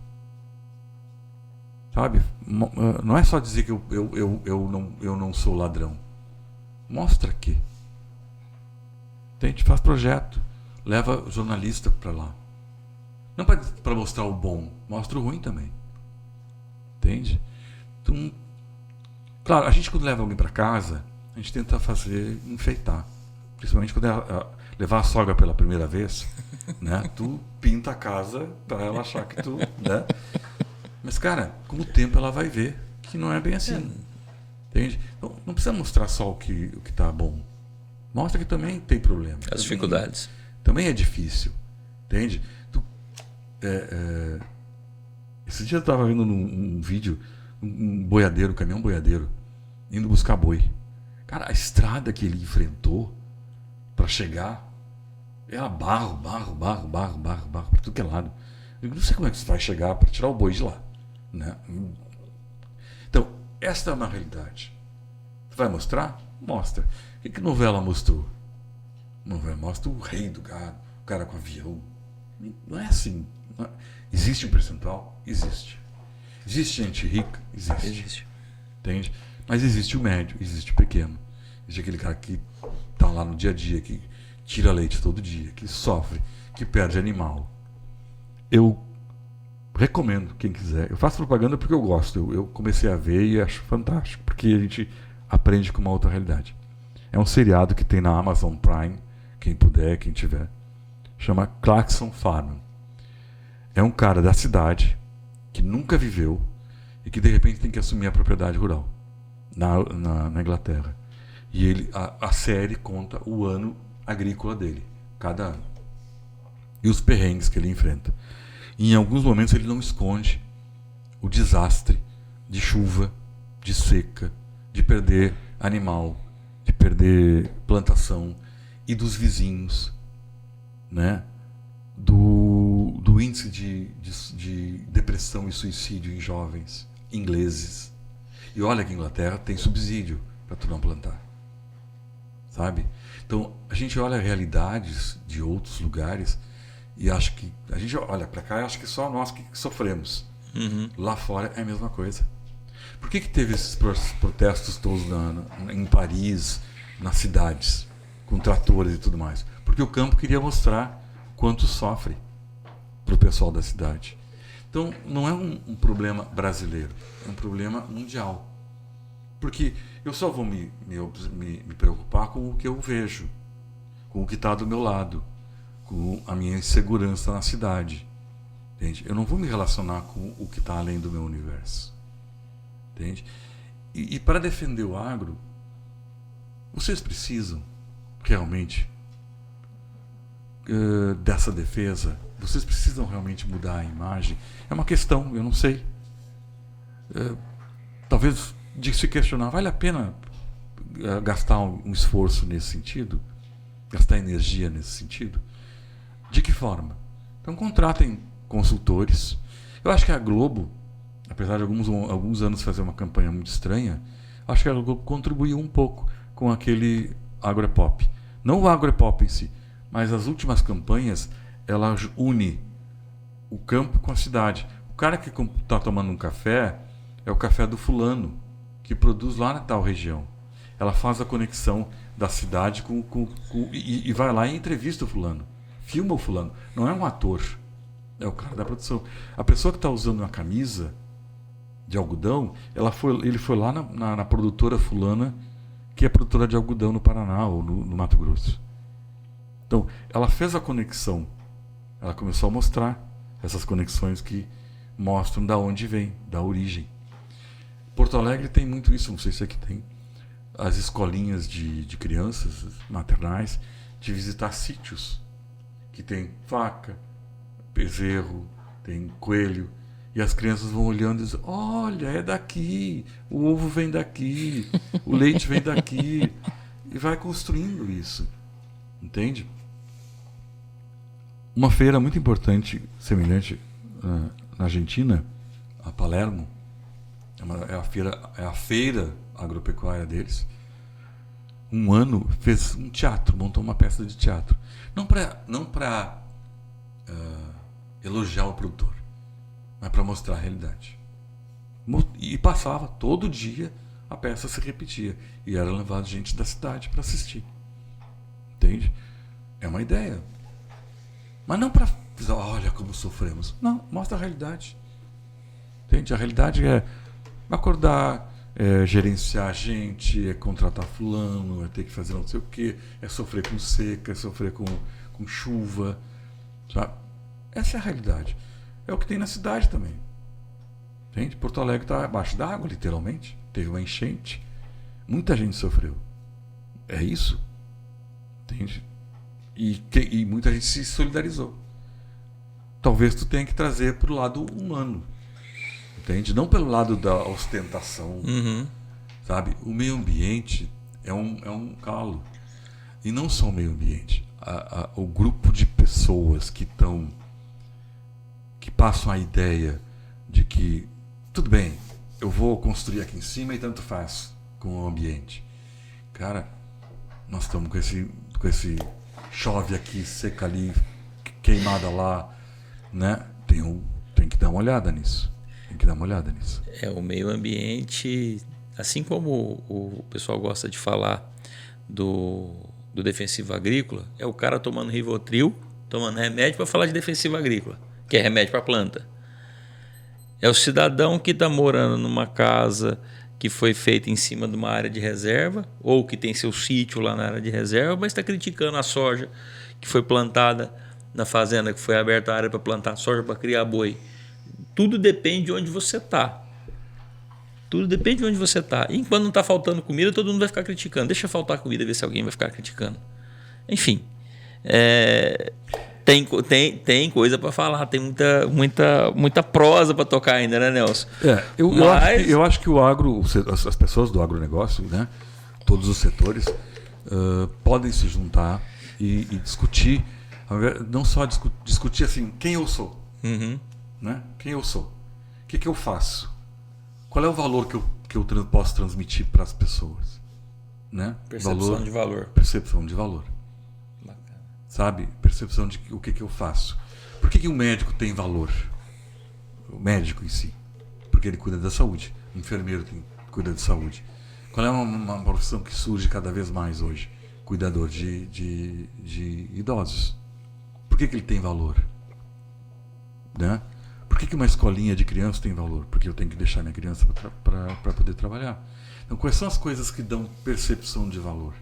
Sabe? Não é só dizer que eu não sou ladrão. Mostra que. Entende? Faz projeto. Leva jornalista para lá. Não para mostrar o bom, mostra o ruim também. Entende? Então, claro, a gente quando leva alguém para casa, a gente tenta enfeitar. Principalmente quando levar a sogra pela primeira vez, né? Tu pinta a casa para ela achar que tu, né? Mas, cara, com o tempo ela vai ver que não é bem assim. Entende? Então, não precisa mostrar só o que tá bom. Mostra que também tem problema. As dificuldades. Também é difícil. Entende? Esse dia eu estava vendo um vídeo, um boiadeiro, um caminhão boiadeiro, indo buscar boi. Cara, a estrada que ele enfrentou para chegar era barro para tudo que é lado. Eu não sei como é que você vai chegar para tirar o boi de lá, né? esta é uma realidade. Você vai mostrar? Mostra. O que novela mostrou? Novela mostra o rei do gado, o cara com avião. Não é assim. Não é. Existe um percentual? Existe. Existe gente rica? Existe. Entende? Mas existe o médio, existe o pequeno. Existe aquele cara que está lá no dia a dia, que tira leite todo dia, que sofre, que perde animal. Eu recomendo, quem quiser. Eu faço propaganda porque eu gosto. Eu comecei a ver e acho fantástico, porque a gente aprende com uma outra realidade. É um seriado que tem na Amazon Prime, quem puder, quem tiver. Chama Clarkson Farm. É um cara da cidade que nunca viveu e que de repente tem que assumir a propriedade rural na Inglaterra. E a série conta o ano agrícola dele, cada ano. E os perrengues que ele enfrenta. E em alguns momentos ele não esconde o desastre de chuva, de seca, de perder animal, de perder plantação e dos vizinhos, né? Do índice de depressão e suicídio em jovens ingleses. E olha que a Inglaterra tem subsídio para tu não plantar. Sabe? Então, a gente olha realidades de outros lugares e acha que... A gente olha para cá e acha que só nós que sofremos. Uhum. Lá fora é a mesma coisa. Por que teve esses protestos todos em Paris, nas cidades, com tratores e tudo mais? Porque o campo queria mostrar quanto sofre para o pessoal da cidade. Então, não é um problema brasileiro, é um problema mundial. Porque eu só vou me preocupar com o que eu vejo, com o que está do meu lado, com a minha insegurança na cidade. Entende? Eu não vou me relacionar com o que está além do meu universo. Entende? E para defender o agro, vocês precisam realmente dessa defesa? Vocês precisam realmente mudar a imagem? É uma questão, eu não sei. Talvez de se questionar, vale a pena gastar um esforço nesse sentido? Gastar energia nesse sentido? De que forma? Então contratem consultores. Eu acho que a Globo, apesar de alguns anos fazer uma campanha muito estranha, acho que a Globo contribuiu um pouco com aquele agropop. Não o agropop em si, mas as últimas campanhas, ela une o campo com a cidade. O cara que está tomando um café é o café do fulano, que produz lá na tal região. Ela faz a conexão da cidade e vai lá e entrevista o fulano. Filma o fulano. Não é um ator, é o cara da produção. A pessoa que está usando uma camisa de algodão, ele foi lá na produtora fulana, que é produtora de algodão no Paraná ou no Mato Grosso. Então, ela fez a conexão. Ela começou a mostrar essas conexões que mostram da onde vem, da origem. Porto Alegre tem muito isso, não sei se aqui tem. As escolinhas de crianças maternais, de visitar sítios que tem vaca, bezerro, tem coelho, e as crianças vão olhando e dizem, olha, é daqui, o ovo vem daqui, o leite vem daqui, e vai construindo isso, entende? Uma feira muito importante, semelhante na Argentina, a Palermo, é a feira agropecuária deles. Um ano fez um teatro, montou uma peça de teatro. Não para elogiar o produtor, mas para mostrar a realidade. E passava, todo dia, a peça se repetia. E era levado gente da cidade para assistir. Entende? É uma ideia. Mas não para dizer, olha como sofremos. Não, mostra a realidade. Entende? A realidade é acordar, gerenciar a gente, é contratar fulano, é ter que fazer não sei o quê, é sofrer com seca, é sofrer com chuva. Sabe? Essa é a realidade. É o que tem na cidade também. Entende? Porto Alegre está abaixo d'água, literalmente. Teve uma enchente. Muita gente sofreu. É isso. Entende? E muita gente se solidarizou. Talvez tu tenha que trazer para o lado humano. Entende? Não pelo lado da ostentação. Uhum. Sabe? O meio ambiente é um calo. E não só o meio ambiente. O grupo de pessoas que passam a ideia de que tudo bem, eu vou construir aqui em cima e tanto faz com o ambiente. Cara, nós estamos com esse chove aqui, seca ali, queimada lá, né? Tem que dar uma olhada nisso. Tem que dar uma olhada nisso. O meio ambiente, assim como o pessoal gosta de falar do defensivo agrícola, é o cara tomando Rivotril, tomando remédio para falar de defensivo agrícola, que é remédio para planta. É o cidadão que está morando numa casa que foi feita em cima de uma área de reserva, ou que tem seu sítio lá na área de reserva, mas está criticando a soja que foi plantada na fazenda, que foi aberta a área para plantar soja para criar boi. Tudo depende de onde você está. Tudo depende de onde você está. E enquanto não está faltando comida, todo mundo vai ficar criticando. Deixa faltar comida, ver se alguém vai ficar criticando. Enfim, tem coisa para falar, tem muita prosa para tocar ainda, né, Nelson? Eu acho que o agro, as pessoas do agronegócio, né, todos os setores, podem se juntar e discutir, não só discutir assim, quem eu sou, né? Quem eu sou, o que eu faço, qual é o valor que eu posso transmitir para as pessoas, né? Percepção de valor. Percepção de valor. Sabe? Percepção de o que eu faço. Por que o médico tem valor? O médico em si. Porque ele cuida da saúde. O enfermeiro cuida de saúde. Qual é uma profissão que surge cada vez mais hoje? Cuidador de idosos. Por que ele tem valor? Né? Por que uma escolinha de criança tem valor? Porque eu tenho que deixar minha criança para poder trabalhar. Então, quais são as coisas que dão percepção de valor?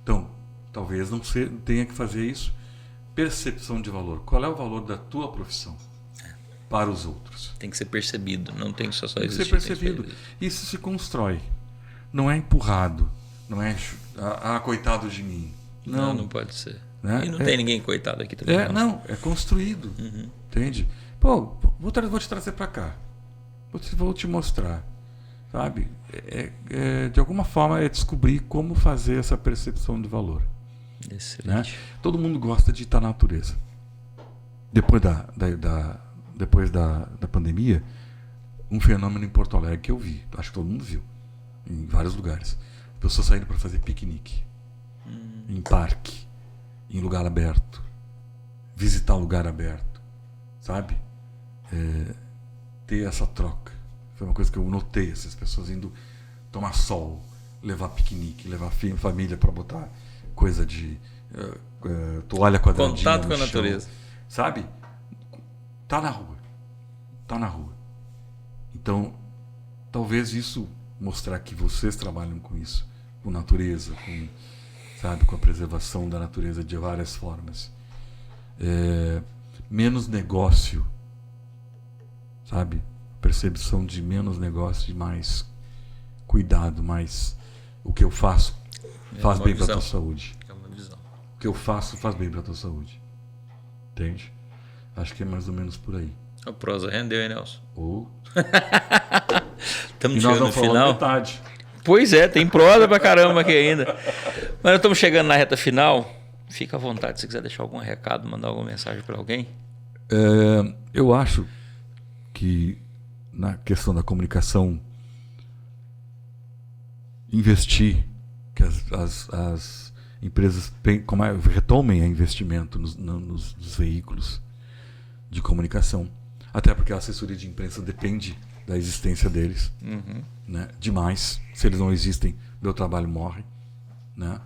Então, talvez não tenha que fazer isso. Percepção de valor. Qual é o valor da tua profissão para os outros? Tem que ser percebido, não tem só existir. Tem que ser percebido. Isso se constrói. Não é empurrado. Não é, coitado de mim. Não pode ser. Né? E não tem ninguém coitado aqui também. É construído. Entende? Pô, vou te trazer para cá. Vou te mostrar. Sabe? De alguma forma é descobrir como fazer essa percepção de valor. Excelente. Né? Todo mundo gosta de estar na natureza. Depois da pandemia, um fenômeno em Porto Alegre que eu vi, acho que todo mundo viu, em vários lugares. Pessoas saindo para fazer piquenique, em parque, em lugar aberto, visitar lugar aberto, sabe? Ter essa troca. Foi uma coisa que eu notei, essas pessoas indo tomar sol, levar piquenique, levar família para botar coisa de toalha quadradinha. Contato com a natureza. Sabe? Tá na rua. Então, talvez isso mostrar que vocês trabalham com isso, com natureza, com a preservação da natureza de várias formas. Menos negócio, sabe? Percepção de menos negócio e mais cuidado, mais o que eu faço faz bem para a tua saúde. É uma visão. O que eu faço faz bem para a tua saúde. Entende? Acho que é mais ou menos por aí. A prosa rendeu, hein, Nelson? Estamos chegando no final. Metade. Pois é, tem prosa pra caramba aqui ainda. Mas nós estamos chegando na reta final. Fica à vontade se quiser deixar algum recado, mandar alguma mensagem para alguém. Eu acho que na questão da comunicação, investir, que as empresas retomem o investimento nos veículos de comunicação, até porque a assessoria de imprensa depende da existência deles, né? Demais. Se eles não existem, meu trabalho morre, né?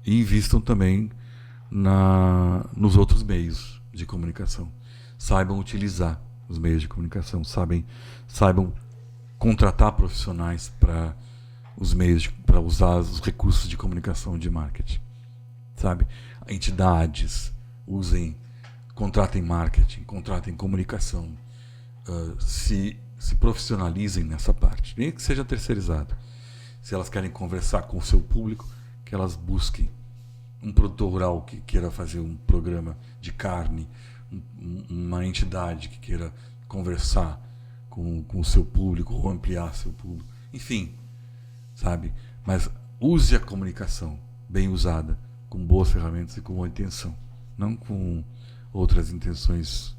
E invistam também nos outros meios de comunicação. Saibam utilizar os meios de comunicação, saibam contratar profissionais para para usar os recursos de comunicação e de marketing, sabe? Entidades contratem marketing, contratem comunicação, se profissionalizem nessa parte, nem que seja terceirizado. Se elas querem conversar com o seu público, que elas busquem um produtor rural que queira fazer um programa de carne, uma entidade que queira conversar com o seu público ou ampliar seu público, enfim, sabe? Mas use a comunicação bem usada, com boas ferramentas e com boa intenção, não com outras intenções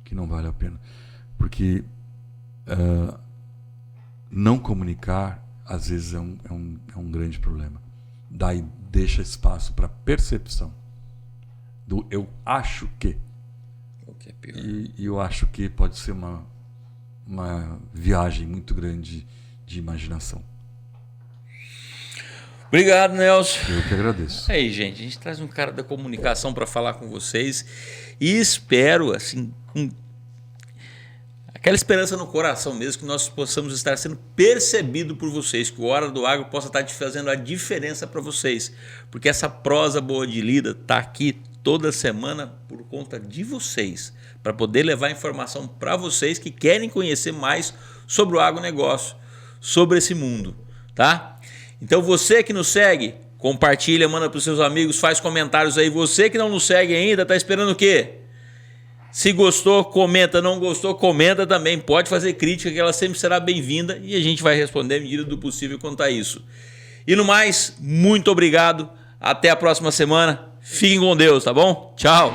que não vale a pena, porque não comunicar, às vezes, é um grande problema. Daí deixa espaço para percepção do eu acho que. O que é pior. E eu acho que pode ser uma viagem muito grande de imaginação. Obrigado, Nelson. Eu que agradeço. Aí, gente, a gente traz um cara da comunicação para falar com vocês e espero, assim, com aquela esperança no coração mesmo, que nós possamos estar sendo percebidos por vocês, que o Hora do Agro possa estar fazendo a diferença para vocês, porque essa prosa boa de lida está aqui toda semana por conta de vocês, para poder levar informação para vocês que querem conhecer mais sobre o agronegócio, sobre esse mundo, tá? Então você que nos segue, compartilha, manda para os seus amigos, faz comentários aí. Você que não nos segue ainda, está esperando o quê? Se gostou, comenta. Não gostou, comenta também. Pode fazer crítica, que ela sempre será bem-vinda e a gente vai responder à medida do possível quanto a isso. E no mais, muito obrigado. Até a próxima semana. Fiquem com Deus, tá bom? Tchau.